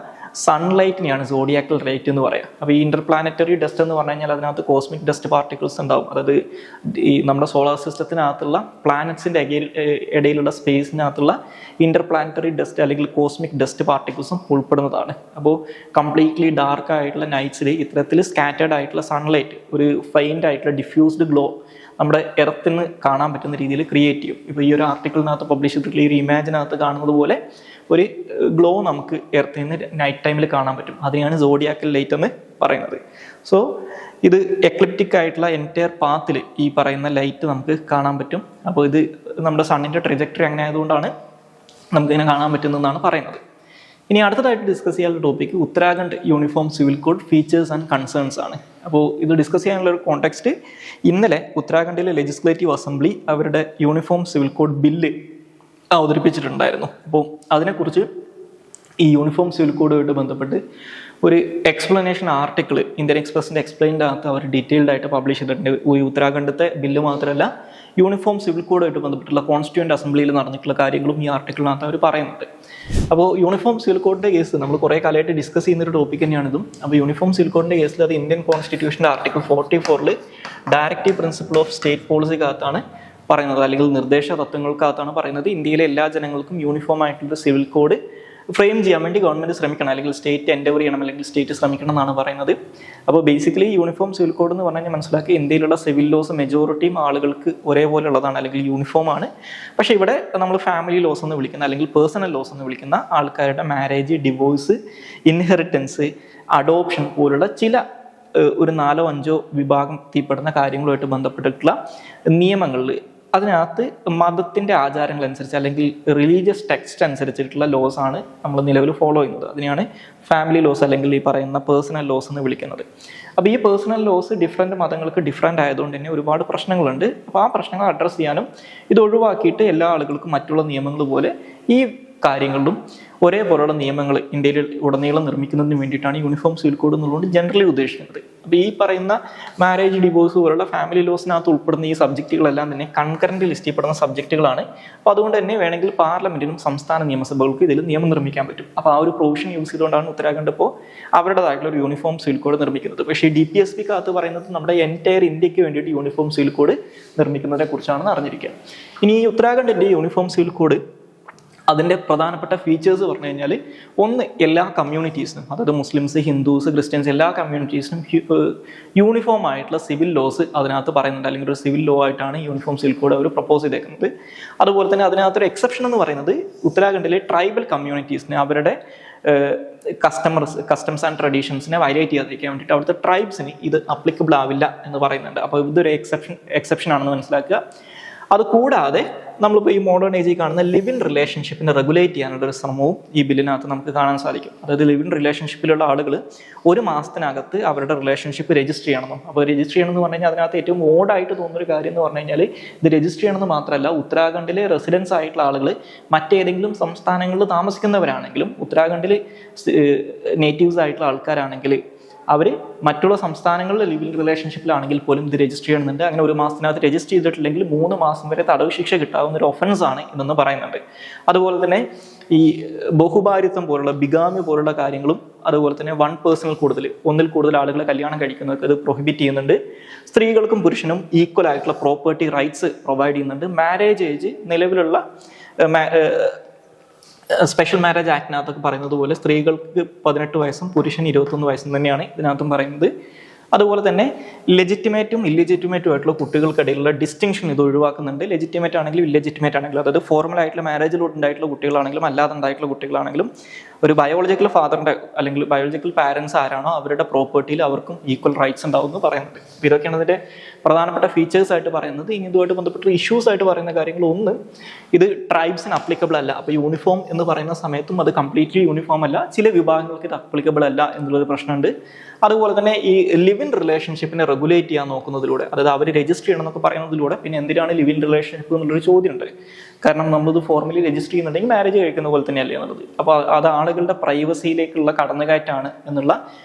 സൺലൈറ്റിനെയാണ് സോഡിയാക്കൽ ലൈറ്റ് എന്ന് പറയുക. അപ്പോൾ ഈ ഇന്റർപ്ലാനറ്ററി ഡസ്റ്റ് എന്ന് പറഞ്ഞു കഴിഞ്ഞാൽ അതിനകത്ത് കോസ്മിക് ഡസ്റ്റ് പാർട്ടിക്കിൾസ് ഉണ്ടാവും. അതായത് ഈ നമ്മുടെ സോളാർ സിസ്റ്റത്തിനകത്തുള്ള പ്ലാനറ്റ്സിൻ്റെ ഇടയിലുള്ള സ്പേസിനകത്തുള്ള ഇന്റർപ്ലാനറ്ററി ഡസ്റ്റ് അല്ലെങ്കിൽ കോസ്മിക് ഡസ്റ്റ് പാർട്ടിക്കിൾസും ഉൾപ്പെടുന്നതാണ്. അപ്പോൾ കംപ്ലീറ്റ്ലി ഡാർക്ക് ആയിട്ടുള്ള നൈറ്റ്സിൽ ഇത്തരത്തിൽ സ്കാറ്റേർഡ് ആയിട്ടുള്ള സൺലൈറ്റ്, ഒരു ഫൈൻഡ് ആയിട്ടുള്ള ഡിഫ്യൂസ്ഡ് ഗ്ലോ നമ്മുടെ എർത്തിന് കാണാൻ പറ്റുന്ന രീതിയിൽ ക്രിയേറ്റ് ചെയ്യും. ഇപ്പോൾ ഈ ഒരു ആർട്ടിക്കിളിനകത്ത് പബ്ലിഷ് ചെയ്തിട്ടുള്ള ഈ ഒരു ഇമേജിനകത്ത് കാണുന്നത് പോലെ ഒരു ഗ്ലോ നമുക്ക് എർത്തിൽ നിന്ന് നൈറ്റ് ടൈമിൽ കാണാൻ പറ്റും. അതിനെയാണ് സോഡിയാക്കൽ ലൈറ്റ് എന്ന് പറയുന്നത്. സോ ഇത് എക്ലിപ്റ്റിക് ആയിട്ടുള്ള എൻറ്റയർ പാത്തിൽ ഈ പറയുന്ന ലൈറ്റ് നമുക്ക് കാണാൻ പറ്റും. അപ്പോൾ ഇത് നമ്മുടെ സണ്ണിൻ്റെ ട്രജക്ടറി അങ്ങനെ ആയതുകൊണ്ടാണ് നമുക്കിങ്ങനെ കാണാൻ പറ്റുന്നതെന്നാണ് പറയുന്നത്. ഇനി അടുത്തതായിട്ട് ഡിസ്കസ് ചെയ്യാനുള്ള topic Uttarakhand uniform civil code features and concerns ആണ്. അപ്പോൾ ഇത് ഡിസ്കസ് ചെയ്യാനുള്ള ഒരു കോണ്ടെക്സ്റ്റ്, ഇന്നലെ ഉത്തരാഖണ്ഡിലെ ലെജിസ്ലേറ്റീവ് അസംബ്ലി അവരുടെ യൂണിഫോം സിവിൽ കോഡ് ബില്ല് അവതരിപ്പിച്ചിട്ടുണ്ടായിരുന്നു. അപ്പോൾ അതിനെക്കുറിച്ച് ഈ യൂണിഫോം സിവിൽ കോഡുമായിട്ട് ബന്ധപ്പെട്ട് ഒരു എക്സ്പ്ലനേഷൻ ആർട്ടിക്കിൾ ഇന്ത്യൻ എക്സ്പ്രസിൻ്റെ എക്സ്പ്ലെയിൻ്റെ അകത്ത് അവർ ഡീറ്റെയിൽഡ് ആയിട്ട് പബ്ലിഷ് ചെയ്തിട്ടുണ്ട്. ഈ ഉത്തരാഖണ്ഡത്തെ ബില്ല് മാത്രമല്ല, യൂണിഫോം സിവിൽ കോഡുമായിട്ട് ബന്ധപ്പെട്ടുള്ള കോൺസ്റ്റിറ്റ്യൂവൻ്റ് അസംബ്ലിയിൽ നടന്നിട്ടുള്ള കാര്യങ്ങളും ഈ ആർട്ടിക്കിളിനകത്ത് അവർ പറയുന്നുണ്ട്. അപ്പോൾ യൂണിഫോം സിവിൽ കോഡിൻ്റെ കേസ് നമ്മൾ കുറേ കാലമായിട്ട് ഡിസ്കസ് ചെയ്യുന്നൊരു ടോപ്പിക് തന്നെയാണിതും. അപ്പോൾ യൂണിഫോം സിവിൽ കോഡിൻ്റെ കേസിൽ അത് ഇന്ത്യൻ കോൺസ്റ്റിറ്റ്യൂഷൻ്റെ article 44 directive principle of state പോളിസിക്കകത്താണ് പറയുന്നത്, അല്ലെങ്കിൽ നിർദ്ദേശ തത്വങ്ങൾക്കകത്താണ് പറയുന്നത്. ഇന്ത്യയിലെ എല്ലാ ജനങ്ങൾക്കും യൂണിഫോം ആയിട്ടുള്ള സിവിൽ കോഡ് ഫ്രെയിം ചെയ്യാൻ വേണ്ടി ഗവൺമെൻറ് ശ്രമിക്കണം, അല്ലെങ്കിൽ സ്റ്റേറ്റ് എൻഡവർ ചെയ്യണം, അല്ലെങ്കിൽ സ്റ്റേറ്റ് ശ്രമിക്കണം എന്നാണ് പറയുന്നത്. അപ്പോൾ ബേസിക്കലി യൂണിഫോം സിവിൽ കോഡ് എന്ന് പറഞ്ഞാൽ മനസ്സിലാക്കി ഇന്ത്യയിലുള്ള സിവിൽ ലോസ് മെജോറിറ്റിയും ആളുകൾക്ക് ഒരേപോലെ ഉള്ളതാണ്, അല്ലെങ്കിൽ യൂണിഫോം ആണ്. പക്ഷേ ഇവിടെ നമ്മൾ ഫാമിലി ലോസ് എന്ന് വിളിക്കുന്ന, അല്ലെങ്കിൽ പേഴ്സണൽ ലോസ് എന്ന് വിളിക്കുന്ന ആൾക്കാരുടെ മാരേജ്, ഡിവോഴ്സ്, ഇൻഹെറിറ്റൻസ്, അഡോപ്ഷൻ പോലുള്ള ചില ഒരു 4-5 വിഭാഗത്തിൽപ്പെടുന്ന കാര്യങ്ങളുമായിട്ട് ബന്ധപ്പെട്ടിട്ടുള്ള നിയമങ്ങളിൽ അതിനകത്ത് മതത്തിൻ്റെ ആചാരങ്ങൾ അനുസരിച്ച്, അല്ലെങ്കിൽ റിലീജിയസ് ടെക്സ്റ്റ് അനുസരിച്ചിട്ടുള്ള ലോസ് ആണ് നമ്മൾ നിലവിൽ ഫോളോ ചെയ്യുന്നത്. അതിനെയാണ് ഫാമിലി ലോസ് അല്ലെങ്കിൽ ഈ പറയുന്ന പേഴ്സണൽ ലോസ് എന്ന് വിളിക്കുന്നത്. അപ്പോൾ ഈ പേഴ്സണൽ ലോസ് ഡിഫറെൻറ്റ് മതങ്ങൾക്ക് ഡിഫറെൻ്റ് ആയതുകൊണ്ട് തന്നെ ഒരുപാട് പ്രശ്നങ്ങളുണ്ട്. അപ്പോൾ ആ പ്രശ്നങ്ങൾ അഡ്രസ്സ് ചെയ്യാനും ഇത് ഒഴിവാക്കിയിട്ട് എല്ലാ ആളുകൾക്കും മറ്റുള്ള നിയമങ്ങൾ പോലെ ഈ കാര്യങ്ങളിലും ഒരേപോലെയുള്ള നിയമങ്ങൾ ഇന്ത്യയിൽ ഉടനീളം നിർമ്മിക്കുന്നതിന് വേണ്ടിയിട്ടാണ് യൂണിഫോം സിവിൽ കോഡ് എന്നുള്ളതുകൊണ്ട് ജനറലി ഉദ്ദേശിക്കുന്നത്. അപ്പോൾ ഈ പറയുന്ന മാരേജ്, ഡിവോഴ്സ് പോലുള്ള ഫാമിലി ലോസിനകത്ത് ഉൾപ്പെടുന്ന ഈ സബ്ജക്റ്റുകളെല്ലാം തന്നെ കൺകറന്റ് ലിസ്റ്റ് ചെയ്യപ്പെടുന്ന സബ്ജക്റ്റുകളാണ്. അപ്പോൾ അതുകൊണ്ട് തന്നെ വേണമെങ്കിൽ പാർലമെന്റിനും സംസ്ഥാന നിയമസഭകൾക്കും ഇതിൽ നിയമം നിർമ്മിക്കാൻ പറ്റും. അപ്പോൾ ആ ഒരു പ്രൊവിഷൻ യൂസ് ചെയ്തുകൊണ്ടാണ് ഉത്തരാഖണ്ഡ് ഇപ്പോൾ അവരുടേതായിട്ടുള്ള ഒരു യൂണിഫോം സിവിൽ കോഡ് നിർമ്മിക്കുന്നത്. പക്ഷേ DPSPക്കകത്ത് പറയുന്നത് നമ്മുടെ എൻറ്റയർ ഇന്ത്യക്ക് വേണ്ടിയിട്ട് യൂണിഫോം സിവിൽ കോഡ് നിർമ്മിക്കുന്നതിനെ കുറിച്ചാണെന്ന് അറിഞ്ഞിരിക്കുക. ഇനി ഈ ഉത്തരാഖണ്ഡിൻ്റെ യൂണിഫോം സിവിൽ കോഡ് അതിൻ്റെ പ്രധാനപ്പെട്ട ഫീച്ചേഴ്സ് പറഞ്ഞു കഴിഞ്ഞാൽ, ഒന്ന്, എല്ലാ കമ്മ്യൂണിറ്റീസിനും, അതായത് മുസ്ലിംസ്, ഹിന്ദുസ്, ക്രിസ്ത്യൻസ്, എല്ലാ കമ്മ്യൂണിറ്റീസിനും യൂണിഫോം ആയിട്ടുള്ള സിവിൽ ലോസ് അതിനകത്ത് പറയുന്നുണ്ട്, അല്ലെങ്കിൽ ഒരു സിവിൽ ലോ ആയിട്ടാണ് യൂണിഫോം സിവിൽ കോഡ് അവർ പ്രപ്പോസ് ചെയ്തേക്കുന്നത്. അതുപോലെ തന്നെ അതിനകത്തൊരു എക്സെപ്ഷൻ എന്ന് പറയുന്നത് ഉത്തരാഖണ്ഡിലെ ട്രൈബൽ കമ്മ്യൂണിറ്റീസിനെ അവരുടെ കസ്റ്റംസ് ആൻഡ് ട്രഡീഷൻസിനെ വയലേറ്റ് ചെയ്യാതിരിക്കാൻ വേണ്ടിയിട്ട് അവിടുത്തെ ട്രൈബ്സിന് ഇത് അപ്ലിക്കബിൾ ആവില്ല എന്ന് പറയുന്നുണ്ട്. അപ്പോൾ ഇതൊരു എക്സെപ്ഷൻ ആണെന്ന് മനസ്സിലാക്കുക. അതുകൂടാതെ നമ്മളിപ്പോൾ ഈ മോഡേൺ ഏജിൽ കാണുന്ന ലിവ് ഇൻ റിലേഷൻഷിപ്പിനെ റെഗുലേറ്റ് ചെയ്യാനുള്ള ഒരു ശ്രമവും ഈ ബില്ലിനകത്ത് നമുക്ക് കാണാൻ സാധിക്കും. അതായത് ലിവ് ഇൻ റിലേഷൻഷിപ്പിലുള്ള ആളുകൾ 1 മാസത്തിനകത്ത് അവരുടെ റിലേഷൻഷിപ്പ് രജിസ്റ്റർ ചെയ്യണമെന്നും. അപ്പോൾ രജിസ്റ്റർ ചെയ്യണമെന്ന് പറഞ്ഞു കഴിഞ്ഞാൽ അതിനകത്ത് ഏറ്റവും ഓഡായിട്ട് തോന്നുന്നൊരു കാര്യം എന്ന് പറഞ്ഞു കഴിഞ്ഞാൽ, ഇത് രജിസ്റ്റർ ചെയ്യണമെന്ന് മാത്രമല്ല, ഉത്തരാഖണ്ഡിലെ റെസിഡൻസ് ആയിട്ടുള്ള ആളുകൾ മറ്റേതെങ്കിലും സംസ്ഥാനങ്ങളിൽ താമസിക്കുന്നവരാണെങ്കിലും, ഉത്തരാഖണ്ഡിൽ നേറ്റീവ്സ് ആയിട്ടുള്ള ആൾക്കാരാണെങ്കിൽ അവർ മറ്റുള്ള സംസ്ഥാനങ്ങളിലെ ലിവിംഗ് റിലേഷൻഷിപ്പിലാണെങ്കിൽ പോലും ഇത് രജിസ്റ്റർ ചെയ്യുന്നുണ്ട്. അങ്ങനെ 1 മാസത്തിനകത്ത് രജിസ്റ്റർ ചെയ്തിട്ടില്ലെങ്കിൽ 3 മാസം വരെ തടവ് ശിക്ഷ കിട്ടാവുന്ന ഒരു ഒഫൻസ് ആണ് ഇതെന്ന് പറയുന്നുണ്ട്. അതുപോലെ തന്നെ ഈ ബഹുഭാര്യത്വം പോലുള്ള ബിഗാമി പോലുള്ള കാര്യങ്ങളും അതുപോലെ തന്നെ 1 പേഴ്സണിൽ കൂടുതൽ, ഒന്നിൽ കൂടുതൽ ആളുകളെ കല്യാണം കഴിക്കുന്നവർക്ക് ഇത് പ്രൊഹിബിറ്റ് ചെയ്യുന്നുണ്ട്. സ്ത്രീകൾക്കും പുരുഷനും ഈക്വൽ ആയിട്ടുള്ള പ്രോപ്പർട്ടി റൈറ്റ്സ് പ്രൊവൈഡ് ചെയ്യുന്നുണ്ട്. മാരേജ് ഏജ് നിലവിലുള്ള സ്പെഷ്യൽ മാരേജ് ആക്ടിനകത്തൊക്കെ പറയുന്നത് പോലെ സ്ത്രീകൾക്ക് 18 വയസ്സും പുരുഷന് 21 വയസ്സും തന്നെയാണ് ഇതിനകത്തും പറയുന്നത്. അതുപോലെ തന്നെ ലെജിറ്റിമേറ്റും ഇല്ലെജിറ്റിമേറ്റും ആയിട്ടുള്ള കുട്ടികൾക്കിടയിലുള്ള ഡിസ്റ്റിങ്ഷൻ ഇത് ഒഴിവാക്കുന്നുണ്ട്. ലെജിറ്റിമേറ്റ് ആണെങ്കിലും ഇല്ലെജിറ്റിമേറ്റ് ആണെങ്കിലും, അതായത് ഫോർമൽ ആയിട്ടുള്ള മാരേജിലൂടെ ഉണ്ടായിട്ടുള്ള കുട്ടികളാണെങ്കിലും അല്ലാതെ ഉണ്ടായിട്ടുള്ള കുട്ടികളാണെങ്കിലും ഒരു ബയോളജിക്കൽ ഫാദറിൻ്റെ അല്ലെങ്കിൽ ബയോളജിക്കൽ പാരൻസ് ആരാണോ അവരുടെ പ്രോപ്പർട്ടിയിൽ അവർക്കും ഈക്വൽ റൈറ്റ്സ് ഉണ്ടാവും എന്ന് പറയുന്നുണ്ട്. ഇതൊക്കെയാണ് ഇതിൻ്റെ പ്രധാനപ്പെട്ട ഫീച്ചേഴ്സ് ആയിട്ട് പറയുന്നത്. ഇനി ഇതുമായിട്ട് ബന്ധപ്പെട്ട ഇഷ്യൂസ് ആയിട്ട് പറയുന്ന കാര്യങ്ങൾ, ഒന്ന്, ഇത് ട്രൈബ്സിന് അപ്ലിക്കബിൾ അല്ല. അപ്പോൾ യൂണിഫോം എന്ന് പറയുന്ന സമയത്തും അത് കംപ്ലീറ്റ്ലി യൂണിഫോം അല്ല, ചില വിഭാഗങ്ങൾക്ക് ഇത് അപ്ലിക്കബിൾ അല്ല എന്നുള്ളൊരു പ്രശ്നമുണ്ട്. അതുപോലെ തന്നെ ഈ ലിവ് ഇൻ റിലേഷൻഷിപ്പിനെ റെഗുലേറ്റ് ചെയ്യാൻ നോക്കുന്നതിലൂടെ, അതായത് അവർ രജിസ്റ്റർ ചെയ്യണം എന്നൊക്കെ പറയുന്നതിലൂടെ പിന്നെ എന്തിനാണ് ലിവ് ഇൻ റിലേഷൻഷിപ്പ് എന്നുള്ളൊരു ചോദ്യമുണ്ട്. കാരണം നമ്മളിത് ഫോർമലി രജിസ്റ്റർ ചെയ്യുന്നുണ്ടെങ്കിൽ മാരേജ് കഴിക്കുന്ന പോലെ തന്നെയല്ലേ എന്നുള്ളത്. അപ്പോൾ അത് ആളുകളുടെ പ്രൈവസിയിലേക്കുള്ള കടന്നുകയറ്റാണ് എന്നുള്ള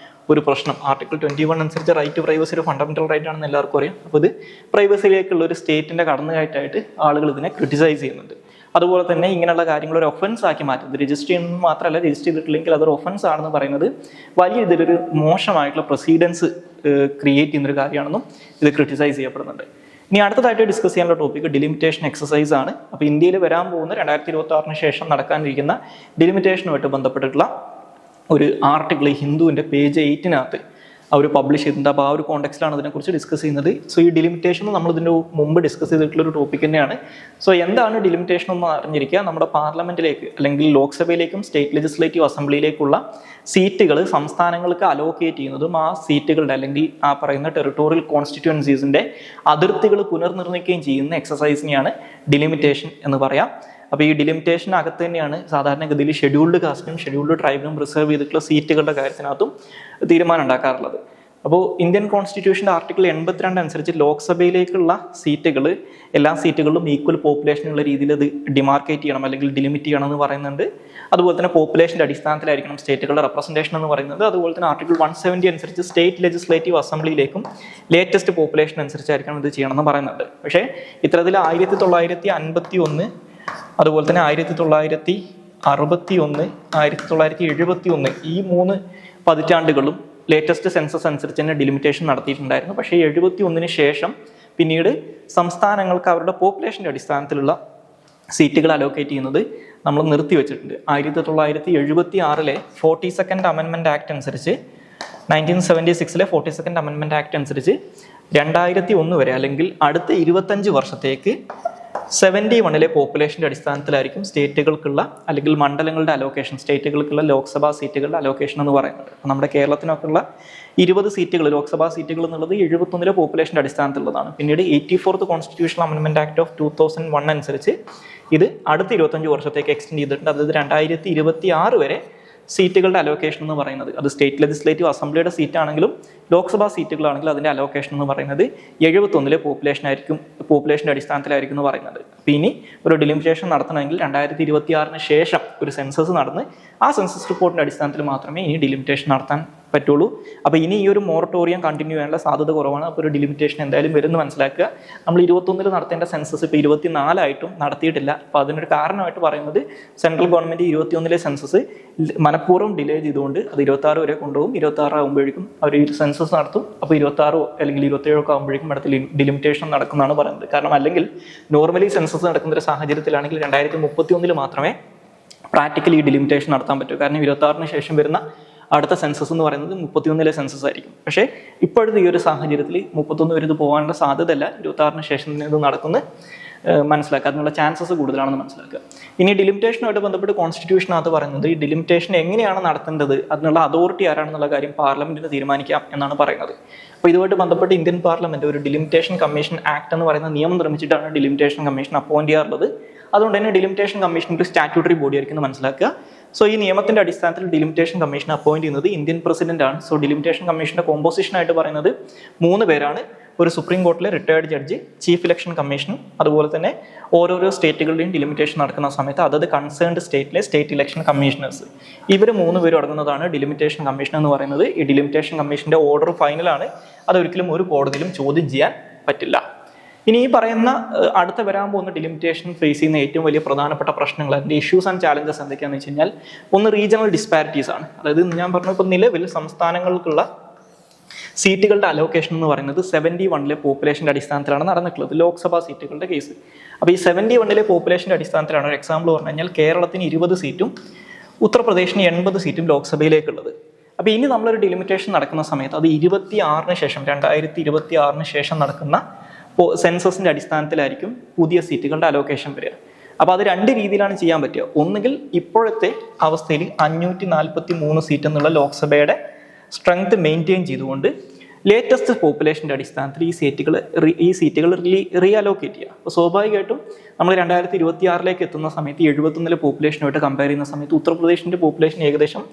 ഒരു പ്രശ്നം. ആർട്ടിക്കിൾ 21 അനുസരിച്ച് റൈറ്റ് ടു പ്രൈവസി ഒരു ഫണ്ടമെന്റൽ റൈറ്റ് ആണെന്ന് എല്ലാവർക്കും അറിയാം. അപ്പോൾ ഇത് പ്രൈവസിയിലേക്കുള്ള ഒരു സ്റ്റേറ്റിന്റെ കടന്നുകയറ്റമായിട്ട് ആളുകൾ ഇതിനെ ക്രിറ്റിസൈസ് ചെയ്യുന്നുണ്ട്. അതുപോലെ തന്നെ ഇങ്ങനെയുള്ള കാര്യങ്ങൾ ഒരു ഒഫൻസ് ആക്കി മാറ്റുന്നത്, രജിസ്റ്റർ ചെയ്യുന്നത് മാത്രമല്ല, രജിസ്റ്റർ ചെയ്തിട്ടില്ലെങ്കിൽ അതൊരു ഒഫൻസ് ആണെന്ന് പറയുന്നത് വലിയ ഇതിലൊരു മോശമായിട്ടുള്ള പ്രൊസീഡൻസ് ക്രിയേറ്റ് ചെയ്യുന്നൊരു കാര്യമാണെന്നും ഇത് ക്രിറ്റിസൈസ് ചെയ്യപ്പെടുന്നുണ്ട്. ഇനി അടുത്തതായിട്ട് ഡിസ്കസ് ചെയ്യാനുള്ള ടോപ്പിക് ഡിലിമിറ്റേഷൻ എക്സസൈസ് ആണ്. അപ്പോൾ ഇന്ത്യയിൽ വരാൻ പോകുന്ന 2026 ശേഷം നടക്കാനിരിക്കുന്ന ഡിലിമിറ്റേഷനുമായിട്ട് ബന്ധപ്പെട്ടിട്ടുള്ള ഒരു ആർട്ടിക്കിൾ ഹിന്ദുവിൻ്റെ പേജ് 8 അവർ പബ്ലിഷ് ചെയ്തിട്ടുണ്ട്. അപ്പോൾ ആ ഒരു കോണ്ടെക്സ്റ്റിലാണ് ഇതിനെക്കുറിച്ച് ഡിസ്കസ് ചെയ്യുന്നത്. സോ ഈ ഡിലിമിറ്റേഷൻ നമ്മൾ ഇതിൻ്റെ മുമ്പ് ഡിസ്കസ് ചെയ്തിട്ടുള്ള ഒരു ടോപ്പിക് തന്നെയാണ്. സോ എന്താണ് ഡിലിമിറ്റേഷൻ എന്ന് അറിഞ്ഞിരിക്കുക. നമ്മുടെ പാർലമെന്റിലേക്ക് അല്ലെങ്കിൽ ലോക്സഭയിലേക്കും സ്റ്റേറ്റ് ലെജിസ്ലേറ്റീവ് അസംബ്ലിയിലേക്കുള്ള സീറ്റുകൾ സംസ്ഥാനങ്ങൾക്ക് അലോക്കേറ്റ് ചെയ്യുന്നതും ആ സീറ്റുകളുടെ അല്ലെങ്കിൽ ആ പറയുന്ന ടെറിട്ടോറിയൽ കോൺസ്റ്റിറ്റ്യുവൻസീസിൻ്റെ അതിർത്തികൾ പുനർനിർണ്ണയിക്കുകയും ചെയ്യുന്ന എക്സസൈസിനെയാണ് ഡിലിമിറ്റേഷൻ എന്ന് പറയാം. അപ്പോൾ ഈ ഡിലിമിറ്റേഷനകത്ത് തന്നെയാണ് സാധാരണഗതിയിൽ ഷെഡ്യൂൾഡ് കാസ്റ്റിനും ഷെഡ്യൂൾഡ് ട്രൈബിനും റിസർവ് ചെയ്തിട്ടുള്ള സീറ്റുകളുടെ കാര്യത്തിനകത്തും തീരുമാനം ഉണ്ടാക്കാറുള്ളത്. അപ്പോൾ ഇന്ത്യൻ കോൺസ്റ്റിറ്റ്യൂഷൻ്റെ ആർട്ടിക്കിൾ 82 അനുസരിച്ച് ലോക്സഭയിലേക്കുള്ള സീറ്റുകൾ എല്ലാ സീറ്റുകളിലും ഈക്വൽ പോപ്പുലേഷനുള്ള രീതിയിൽ അത് ഡിമാർക്കേറ്റ് ചെയ്യണം അല്ലെങ്കിൽ ഡിലിമിറ്റ് ചെയ്യണം എന്ന് പറയുന്നുണ്ട്. അതുപോലെ തന്നെ പോപ്പുലേഷൻ്റെ അടിസ്ഥാനത്തിലായിരിക്കണം സ്റ്റേറ്റുകളുടെ റെപ്രസെൻറ്റേഷൻ എന്ന് പറയുന്നത്. അതുപോലെ തന്നെ ആർട്ടിക്കിൾ 170 അനുസരിച്ച് സ്റ്റേറ്റ് ലെജിസ്ലേറ്റീവ് അസംബ്ലിയിലേക്കും ലേറ്റസ്റ്റ് പോപ്പുലേഷൻ അനുസരിച്ചായിരിക്കണം ഇത് ചെയ്യണമെന്ന് പറയുന്നുണ്ട്. പക്ഷേ ഇത്തരത്തിൽ 1951, അതുപോലെ തന്നെ 1961, 1971 ഈ 3 പതിറ്റാണ്ടുകളും ലേറ്റസ്റ്റ് സെൻസസ് അനുസരിച്ച് തന്നെ ഡിലിമിറ്റേഷൻ നടത്തിയിട്ടുണ്ടായിരുന്നു. പക്ഷേ 71 ശേഷം പിന്നീട് സംസ്ഥാനങ്ങൾക്ക് അവരുടെ പോപ്പുലേഷൻ്റെ അടിസ്ഥാനത്തിലുള്ള സീറ്റുകൾ അലോക്കേറ്റ് ചെയ്യുന്നത് നമ്മൾ നിർത്തിവെച്ചിട്ടുണ്ട്. 1976 42nd അമെൻമെൻറ്റ് ആക്ട് അനുസരിച്ച് 1976 42nd അമെൻമെൻറ്റ് ആക്ട് അനുസരിച്ച് 2001 വരെ അല്ലെങ്കിൽ അടുത്ത 25 വർഷത്തേക്ക് 71 പോപ്പുലേഷൻ്റെ അടിസ്ഥാനത്തിലായിരിക്കും സ്റ്റേറ്റുകൾക്കുള്ള അല്ലെങ്കിൽ മണ്ഡലങ്ങളുടെ അലോക്കേഷൻ, സ്റ്റേറ്റുകൾക്കുള്ള ലോക്സഭാ സീറ്റുകളുടെ അലോക്കേഷൻ എന്ന് പറയുന്നത്. നമ്മുടെ കേരളത്തിനൊക്കെയുള്ള 20 സീറ്റുകൾ ലോക്സഭാ സീറ്റുകൾ എന്നുള്ളത് 71 പോപ്പുലേഷൻ്റെ അടിസ്ഥാനത്തിലുള്ളതാണ്. പിന്നീട് 84th constitutional amendment act of 2001 അനുസരിച്ച് ഇത് അടുത്ത 25 വർഷത്തേക്ക് എക്സ്റ്റെൻഡ് ചെയ്തിട്ടുണ്ട്. അതായത് 2026 വരെ സീറ്റുകളുടെ അലോക്കേഷൻ എന്ന് പറയുന്നത്, അത് സ്റ്റേറ്റ് ലെജിസ്ലേറ്റീവ് അസംബ്ലിയുടെ സീറ്റാണെങ്കിലും ലോക്സഭാ സീറ്റുകളാണെങ്കിലും അതിൻ്റെ അലോക്കേഷൻ എന്ന് പറയുന്നത് 71 പോപ്പുലേഷൻ്റെ അടിസ്ഥാനത്തിലായിരിക്കും എന്ന് പറയുന്നത്. അപ്പോൾ ഇനി ഒരു ഡിലിമിറ്റേഷൻ നടത്തണമെങ്കിൽ 2026 ശേഷം ഒരു സെൻസസ് നടന്ന് ആ സെൻസസ് റിപ്പോർട്ടിൻ്റെ അടിസ്ഥാനത്തിൽ മാത്രമേ ഇനി ഡിലിമിറ്റേഷൻ നടത്താൻ പറ്റുള്ളൂ. അപ്പോൾ ഇനി ഈ ഒരു മൊറട്ടോറിയം കണ്ടിന്യൂ ചെയ്യാനുള്ള സാധ്യത കുറവാണ്. അപ്പോൾ ഒരു ഡിലിമിറ്റേഷൻ എന്തായാലും വരുമെന്ന് മനസ്സിലാക്കുക. നമ്മൾ 21 നടത്തേണ്ട സെൻസസ് ഇപ്പോൾ 24 നടത്തിയിട്ടില്ല. അപ്പോൾ അതിനൊരു കാരണമായിട്ട് പറയുന്നത് സെൻട്രൽ ഗവൺമെൻറ് 21 സെൻസസ് മനഃപൂർവ്വം ഡിലേ ചെയ്തുകൊണ്ട് അത് 26 വരെ കൊണ്ടുപോകും. 26 ആകുമ്പോഴേക്കും അവർ സെൻസസ് നടത്തും. അപ്പോൾ 26 അല്ലെങ്കിൽ 27 ആകുമ്പോഴേക്കും അടുത്ത ഡിലിമിറ്റേഷൻ നടക്കുന്നതാണ് പറയുന്നത്. കാരണം അല്ലെങ്കിൽ നോർമലി സെൻസസ് നടക്കുന്ന ഒരു സാഹചര്യത്തിലാണെങ്കിൽ 2031 മാത്രമേ പ്രാക്ടിക്കലി ഡിലിമിറ്റേഷൻ നടത്താൻ പറ്റൂ. കാരണം 26 ശേഷം വരുന്ന അടുത്ത സെൻസസ് എന്ന് പറയുന്നത് 31 സെൻസസ് ആയിരിക്കും. പക്ഷേ ഇപ്പോഴത്തെ ഈ ഒരു സാഹചര്യത്തിൽ 31 വരെ ഇത് പോകാനുള്ള സാധ്യതയല്ല. 26 ശേഷം ഇത് നടക്കുന്നത് മനസ്സിലാക്കുക. അതിനുള്ള ചാൻസസ് കൂടുതലാണെന്ന് മനസ്സിലാക്കുക. ഇനി ഡിലിമിറ്റേഷനുമായിട്ട് ബന്ധപ്പെട്ട് കോൺസ്റ്റിറ്റ്യൂഷനകത്ത് പറയുന്നത് ഈ ഡിലിമിറ്റേഷൻ എങ്ങനെയാണ് നടത്തേണ്ടത്, അതിനുള്ള അതോറിറ്റി ആരാണെന്നുള്ള കാര്യം പാർലമെന്റിന് തീരുമാനിക്കാം എന്നാണ് പറയുന്നത്. അപ്പോൾ ഇതുമായിട്ട് ബന്ധപ്പെട്ട് ഇന്ത്യൻ പാർലമെന്റ് ഒരു ഡിലിമിറ്റേഷൻ കമ്മീഷൻ ആക്ട് എന്ന് പറയുന്ന നിയമം നിർമ്മിച്ചിട്ടാണ് ഡിലിമിറ്റേഷൻ കമ്മീഷൻ അപ്പോയിന്റ് ചെയ്യാറുള്ളത്. അതുകൊണ്ട് തന്നെ ഡിലിമിറ്റേഷൻ കമ്മീഷൻ ഒരു സ്റ്റാറ്റ്യൂട്ടറി ബോഡി ആയിരിക്കും മനസ്സിലാക്കുക. സോ ഈ നിയമത്തിന്റെ അടിസ്ഥാനത്തിൽ ഡിലിമിറ്റേഷൻ കമ്മീഷൻ അപ്പോയിന്റ് ചെയ്യുന്നത് ഇന്ത്യൻ പ്രസിഡന്റ് ആണ്. സോ ഡിലിമിറ്റേഷൻ കമ്മീഷന്റെ കോമ്പോസിഷൻ ആയിട്ട് പറയുന്നത് 3 പേരാണ്. ഒരു സുപ്രീം കോർട്ടിലെ റിട്ടയർഡ് ജഡ്ജ്, ചീഫ് ഇലക്ഷൻ കമ്മീഷനും അതുപോലെ തന്നെ ഓരോരോ സ്റ്റേറ്റുകളുടെയും ഡിലിമിറ്റേഷൻ നടക്കുന്ന സമയത്ത് അതത് കൺസേൺഡ് സ്റ്റേറ്റിലെ സ്റ്റേറ്റ് ഇലക്ഷൻ കമ്മീഷണേഴ്സ്, ഇവർ 3 പേരും അടങ്ങുന്നതാണ് ഡിലിമിറ്റേഷൻ കമ്മീഷൻ എന്ന് പറയുന്നത്. ഈ ഡിലിമിറ്റേഷൻ കമ്മീഷന്റെ ഓർഡർ ഫൈനലാണ്, അതൊരിക്കലും ഒരു കോടതിയിലും ചോദ്യം ചെയ്യാൻ പറ്റില്ല. ഇനി ഈ പറയുന്ന അടുത്ത വരാൻ പോകുന്ന ഡിലിമിറ്റേഷൻ ഫേസ് ചെയ്യുന്ന ഏറ്റവും വലിയ പ്രധാനപ്പെട്ട പ്രശ്നങ്ങൾ, അതിൻ്റെ ഇഷ്യൂസ് ആൻഡ് ചാലഞ്ചസ് എന്തൊക്കെയാണെന്ന് വെച്ച് കഴിഞ്ഞാൽ, ഒന്ന് റീജിയണൽ ഡിസ്പാരിറ്റീസ് ആണ്. അതായത് ഞാൻ പറഞ്ഞു, ഇപ്പോൾ നിലവിൽ സംസ്ഥാനങ്ങൾക്കുള്ള സീറ്റുകളുടെ അലോക്കേഷൻ എന്ന് പറയുന്നത് 71 പോപ്പുലേഷൻ്റെ അടിസ്ഥാനത്തിലാണ് നടന്നിട്ടുള്ളത്, ലോക്സഭാ സീറ്റുകളുടെ കേസ്. അപ്പോൾ ഈ 71 പോപ്പുലേഷൻ്റെ അടിസ്ഥാനത്തിലാണ്. ഒരു എക്സാമ്പിൾ പറഞ്ഞു കഴിഞ്ഞാൽ കേരളത്തിന് 20 സീറ്റും ഉത്തർപ്രദേശിന് 80 സീറ്റും ലോക്സഭയിലേക്കുള്ളത്. അപ്പോൾ ഇനി നമ്മളൊരു ഡിലിമിറ്റേഷൻ നടക്കുന്ന സമയത്ത് അത് 2026 ശേഷം നടക്കുന്ന സെൻസസിൻ്റെ അടിസ്ഥാനത്തിലായിരിക്കും പുതിയ സീറ്റുകളുടെ അലോക്കേഷൻ വരിക. അപ്പോൾ അത് 2 രീതിയിലാണ് ചെയ്യാൻ പറ്റുക. ഒന്നുകിൽ ഇപ്പോഴത്തെ അവസ്ഥയിൽ 543 സീറ്റ് എന്നുള്ള ലോക്സഭയുടെ സ്ട്രെങ്ത് മെയിൻറ്റെയിൻ ചെയ്തുകൊണ്ട് ലേറ്റസ്റ്റ് പോപ്പുലേഷൻ്റെ അടിസ്ഥാനത്തിൽ ഈ സീറ്റുകൾ റീഅലോക്കേറ്റ് ചെയ്യുക. അപ്പോൾ സ്വാഭാവികമായിട്ടും നമ്മൾ 2026 എത്തുന്ന സമയത്ത് 71 പോപ്പുലേഷനുമായിട്ട് കമ്പയർ ചെയ്യുന്ന സമയത്ത് ഉത്തർപ്രദേശിൻ്റെ പോപ്പുലേഷൻ ഏകദേശം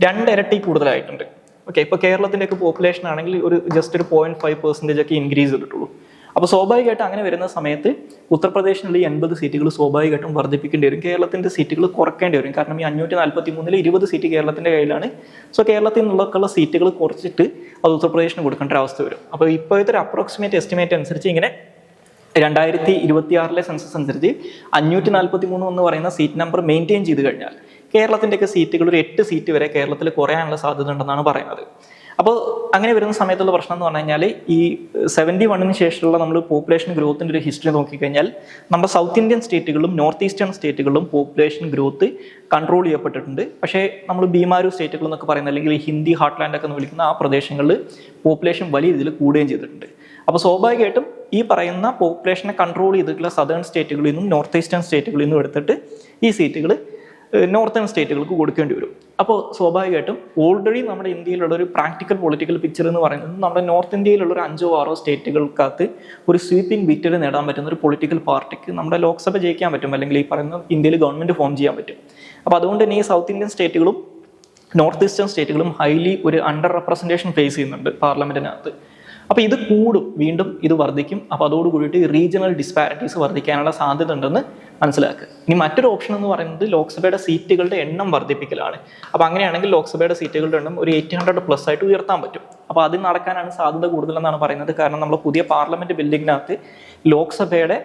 2 ഇരട്ടി കൂടുതലായിട്ടുണ്ട്. ഓക്കെ, ഇപ്പോൾ കേരളത്തിൻ്റെയൊക്കെ പോപ്പുലേഷൻ ആണെങ്കിൽ ജസ്റ്റ് ഒരു 0.5% ഒക്കെ ഇൻക്രീസ് ചെയ്തിട്ടുള്ളൂ. അപ്പോൾ സ്വാഭാവികമായിട്ട് അങ്ങനെ വരുന്ന സമയത്ത് ഉത്തർപ്രദേശിനുള്ള 80 സീറ്റുകൾ സ്വാഭാവികമായിട്ടും വർദ്ധിപ്പിക്കേണ്ടി വരും, കേരളത്തിൻ്റെ സീറ്റുകൾ കുറയ്ക്കേണ്ടി വരും. കാരണം ഈ 543 20 സീറ്റ് കേരളത്തിൻ്റെ കയ്യിലാണ്. സോ കേരളത്തിൽ നിന്നുള്ള സീറ്റുകൾ കുറച്ചിട്ട് അത് ഉത്തർപ്രദേശിന് കൊടുക്കേണ്ട ഒരു അവസ്ഥ വരും. അപ്പോൾ ഇപ്പോഴത്തെ ഒരു അപ്രോക്സിമേറ്റ് എസ്റ്റിമേറ്റ് അനുസരിച്ച് ഇങ്ങനെ 2026 സെൻസസ് അനുസരിച്ച് 543 എന്ന് പറയുന്ന സീറ്റ് നമ്പർ മെയിൻറ്റെയിൻ ചെയ്ത് കഴിഞ്ഞാൽ കേരളത്തിൻ്റെയൊക്കെ സീറ്റുകൾ ഒരു 8 സീറ്റ് വരെ കേരളത്തിൽ കുറയാനുള്ള സാധ്യത ഉണ്ടെന്നാണ് പറയുന്നത്. അപ്പോൾ അങ്ങനെ വരുന്ന സമയത്തുള്ള പ്രശ്നം എന്ന് പറഞ്ഞു കഴിഞ്ഞാൽ, ഈ 71 ശേഷമുള്ള നമ്മൾ പോപ്പുലേഷൻ ഗ്രോത്തിൻ്റെ ഒരു ഹിസ്റ്ററി നോക്കിക്കഴിഞ്ഞാൽ നമ്മുടെ സൗത്ത് ഇന്ത്യൻ സ്റ്റേറ്റുകളിലും നോർത്ത് ഈസ്റ്റേൺ സ്റ്റേറ്റുകളിലും പോപ്പുലേഷൻ ഗ്രോത്ത് കൺട്രോൾ ചെയ്യപ്പെട്ടിട്ടുണ്ട്. പക്ഷേ നമ്മൾ ബീമാരു സ്റ്റേറ്റുകൾ എന്നൊക്കെ പറയുന്നത്, അല്ലെങ്കിൽ ഹിന്ദി ഹാർട്ട്ലാൻഡ് ഒക്കെ എന്ന് വിളിക്കുന്ന ആ പ്രദേശങ്ങളിൽ പോപ്പുലേഷൻ വലിയ രീതിയിൽ കൂടുകയും ചെയ്തിട്ടുണ്ട്. അപ്പോൾ സ്വാഭാവികമായിട്ടും ഈ പറയുന്ന പോപ്പുലേഷനെ കൺട്രോൾ ചെയ്തിട്ടുള്ള സദേൺ സ്റ്റേറ്റുകളിൽ നിന്നും നോർത്ത് ഈസ്റ്റേൺ സ്റ്റേറ്റുകളിൽ നിന്നും എടുത്തിട്ട് ഈ സീറ്റുകൾ നോർത്തേൺ സ്റ്റേറ്റുകൾക്ക് കൊടുക്കേണ്ടി വരും. അപ്പോൾ സ്വാഭാവികമായിട്ടും ഓൾറെഡി നമ്മുടെ ഇന്ത്യയിലുള്ള ഒരു പ്രാക്ടിക്കൽ പൊളിറ്റിക്കൽ പിക്ചർ എന്ന് പറയുന്നത്, നമ്മുടെ നോർത്ത് ഇന്ത്യയിലുള്ള ഒരു 5-6 സ്റ്റേറ്റുകൾക്കകത്ത് ഒരു സ്വീപ്പിംഗ് വിക്ടറി നേടാൻ പറ്റുന്ന ഒരു പൊളിറ്റിക്കൽ പാർട്ടിക്ക് നമ്മുടെ ലോക്സഭ ജയിക്കാൻ പറ്റും, അല്ലെങ്കിൽ ഈ പറയുന്ന ഇന്ത്യയിൽ ഗവൺമെൻറ് ഫോം ചെയ്യാൻ പറ്റും. അപ്പോൾ അതുകൊണ്ട് തന്നെ ഈ സൗത്ത് ഇന്ത്യൻ സ്റ്റേറ്റുകളും നോർത്ത് ഈസ്റ്റേൺ സ്റ്റേറ്റുകളും ഹൈലി ഒരു അണ്ടർ റെപ്രസെൻറ്റേഷൻ ഫേസ് ചെയ്യുന്നുണ്ട് പാർലമെൻറ്റിനകത്ത്. അപ്പോൾ ഇത് കൂടും, വീണ്ടും ഇത് വർദ്ധിക്കും. അപ്പോൾ അതോട് കൂടിയിട്ട് റീജിയണൽ ഡിസ്പാരിറ്റീസ് വർദ്ധിക്കാനുള്ള സാധ്യത ഉണ്ടെന്ന് മനസ്സിലാക്കുക. ഇനി മറ്റൊരു ഓപ്ഷൻ എന്ന് പറയുന്നത് ലോക്സഭയുടെ സീറ്റുകളുടെ എണ്ണം വർദ്ധിപ്പിക്കലാണ്. അപ്പോൾ അങ്ങനെയാണെങ്കിൽ ലോക്സഭയുടെ സീറ്റുകളുടെ എണ്ണം ഒരു 800+ ആയിട്ട് ഉയർത്താൻ പറ്റും. അപ്പോൾ അതിന് നടക്കാനാണ് സാധ്യത കൂടുതലെന്നാണ് പറയുന്നത്. കാരണം നമ്മൾ പുതിയ പാർലമെന്റ് ബിൽഡിങ്ങിനകത്ത് ലോക്സഭയുടെ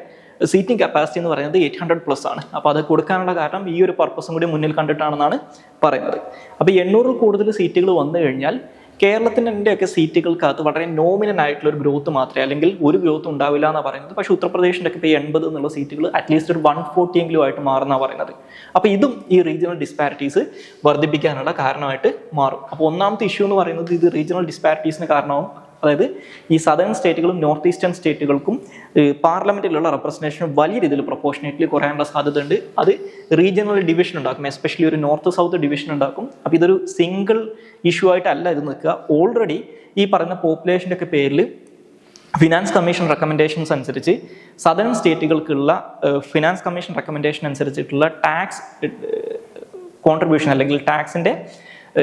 സീറ്റിംഗ് കപ്പാസിറ്റി എന്ന് പറയുന്നത് 800+ ആണ്. അപ്പോൾ അത് കൊടുക്കാനുള്ള കാരണം ഈ ഒരു പർപ്പസും കൂടി മുന്നിൽ കണ്ടിട്ടാണെന്നാണ് പറയുന്നത്. അപ്പോൾ 800 കൂടുതൽ സീറ്റുകൾ വന്നു കഴിഞ്ഞാൽ കേരളത്തിൻ്റെയൊക്കെ സീറ്റുകൾക്കകത്ത് വളരെ നോമിനൽ ആയിട്ടുള്ള ഒരു ഗ്രോത്ത് മാത്രമേ, അല്ലെങ്കിൽ ഒരു ഗ്രോത്ത് ഉണ്ടാവില്ല എന്നാണ് പറയുന്നത്. പക്ഷേ ഉത്തർപ്രദേശിൻ്റെ ഒക്കെ ഇപ്പോൾ 80 എന്നുള്ള സീറ്റുകൾ അറ്റ്ലീസ്റ്റ് ഒരു 140 എങ്കിലും ആയിട്ട് മാറുന്നതാണ് പറയുന്നത്. അപ്പോൾ ഇതും ഈ റീജിയണൽ ഡിസ്പാരിറ്റീസ് വർദ്ധിപ്പിക്കാനുള്ള കാരണമായിട്ട് മാറും. അപ്പോൾ ഒന്നാമത്തെ ഇഷ്യൂ എന്ന് പറയുന്നത് ഇത് റീജിയണൽ ഡിസ്പാരിറ്റീസിന് കാരണമാവും. അതായത് ഈ സദേൺ സ്റ്റേറ്റുകളും നോർത്ത് ഈസ്റ്റേൺ സ്റ്റേറ്റുകൾക്കും പാർലമെന്റിലുള്ള റെപ്രസെൻറ്റേഷൻ വലിയ രീതിയിൽ പ്രൊപ്പോർഷനേറ്റ്ലി കുറയാനുള്ള സാധ്യത ഉണ്ട്. അത് റീജിയണൽ ഡിവിഷൻ ഉണ്ടാക്കും, എസ്പെഷ്യലി ഒരു നോർത്ത് സൗത്ത് ഡിവിഷൻ ഉണ്ടാക്കും. അപ്പോൾ ഇതൊരു സിംഗിൾ ഇഷ്യൂ ആയിട്ടല്ല ഇത് നിൽക്കുക. ഓൾറെഡി ഈ പറയുന്ന പോപ്പുലേഷൻ്റെ ഒക്കെ പേരിൽ ഫിനാൻസ് കമ്മീഷൻ റെക്കമെൻഡേഷൻസ് അനുസരിച്ച് സദേൺ സ്റ്റേറ്റുകൾക്കുള്ള ഫിനാൻസ് കമ്മീഷൻ റെക്കമെൻഡേഷൻ അനുസരിച്ചിട്ടുള്ള ടാക്സ് കോൺട്രിബ്യൂഷൻ അല്ലെങ്കിൽ ടാക്സിൻ്റെ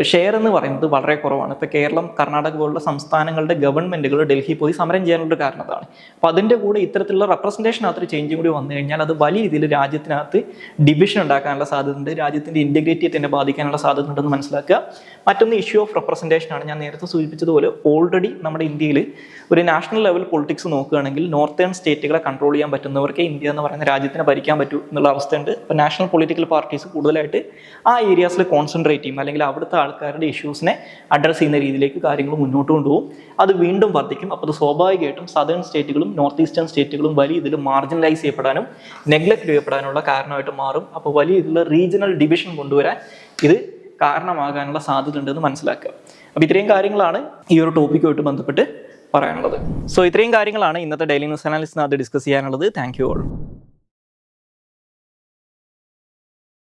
ഷെയർ എന്ന് പറയുന്നത് വളരെ കുറവാണ്. ഇപ്പോൾ കേരളം, കർണാടക പോലുള്ള സംസ്ഥാനങ്ങളുടെ ഗവൺമെൻറ്റുകൾ ഡൽഹി പോയി സമരം ചെയ്യാനുള്ള കാരണം അതാണ്. അപ്പോൾ അതിൻ്റെ കൂടെ ഇത്തരത്തിലുള്ള റെപ്രസെൻറ്റേഷനകത്ത് ചേഞ്ചും കൂടി വന്നു കഴിഞ്ഞാൽ അത് വലിയ രീതിയിൽ രാജ്യത്തിനകത്ത് ഡിവിഷൻ ഉണ്ടാക്കാനുള്ള സാധ്യതയുണ്ട്, രാജ്യത്തിൻ്റെ ഇൻറ്റഗ്രിറ്റിയെ തന്നെ ബാധിക്കാനുള്ള സാധ്യത ഉണ്ടെന്ന് മനസ്സിലാക്കുക. മറ്റൊന്ന് ഇഷ്യൂ ഓഫ് റെപ്രസെൻറ്റേഷനാണ്. ഞാൻ നേരത്തെ സൂചിപ്പിച്ചതുപോലെ ഓൾറെഡി നമ്മുടെ ഇന്ത്യയിൽ ഒരു നാഷണൽ ലെവൽ പൊളിറ്റിക്സ് നോക്കുകയാണെങ്കിൽ നോർത്തേൺ സ്റ്റേറ്റുകളെ കൺട്രോൾ ചെയ്യാൻ പറ്റുന്നവർക്ക് ഇന്ത്യ എന്ന് പറയുന്ന രാജ്യത്തിനെ ഭരിക്കാൻ പറ്റൂ എന്നുള്ള അവസ്ഥയുണ്ട്. ഇപ്പോൾ നാഷണൽ പൊളിറ്റിക്കൽ പാർട്ടീസ് കൂടുതലായിട്ട് ആ ഏരിയാസിൽ കോൺസെൻട്രേറ്റ് ചെയ്യും, അല്ലെങ്കിൽ അവിടുത്തെ ആൾക്കാരുടെ ഇഷ്യൂസിനെ അഡ്രസ്സ് ചെയ്യുന്ന രീതിയിലേക്ക് കാര്യങ്ങൾ മുന്നോട്ട് കൊണ്ടുപോകും. അത് വീണ്ടും വർദ്ധിക്കും. അപ്പോൾ അത് സ്വാഭാവികമായിട്ടും സദേൺ സ്റ്റേറ്റുകളും നോർത്ത് ഈസ്റ്റേൺ സ്റ്റേറ്റുകളും വലിയ ഇതിൽ മാർജിനലൈസ് ചെയ്യപ്പെടാനും നെഗ്ലക്ട് ചെയ്യപ്പെടാനുള്ള കാരണമായിട്ട് മാറും. അപ്പോൾ വലിയ ഇതിലുള്ള റീജിയണൽ ഡിവിഷൻ കൊണ്ടുവരാൻ ഇത് കാരണമാകാനുള്ള സാധ്യത ഉണ്ടെന്ന് മനസ്സിലാക്കുക. അപ്പോൾ ഇത്രയും കാര്യങ്ങളാണ് ഈ ഒരു ടോപ്പിക്കുമായിട്ട് ബന്ധപ്പെട്ട് പറയാനുള്ളത്. സോ ഇത്രയും കാര്യങ്ങളാണ് ഇന്നത്തെ ഡെയിലി ന്യൂസ് അനാലിസിനകത്ത് ഡിസ്കസ് ചെയ്യാനുള്ളത്. Thank you all.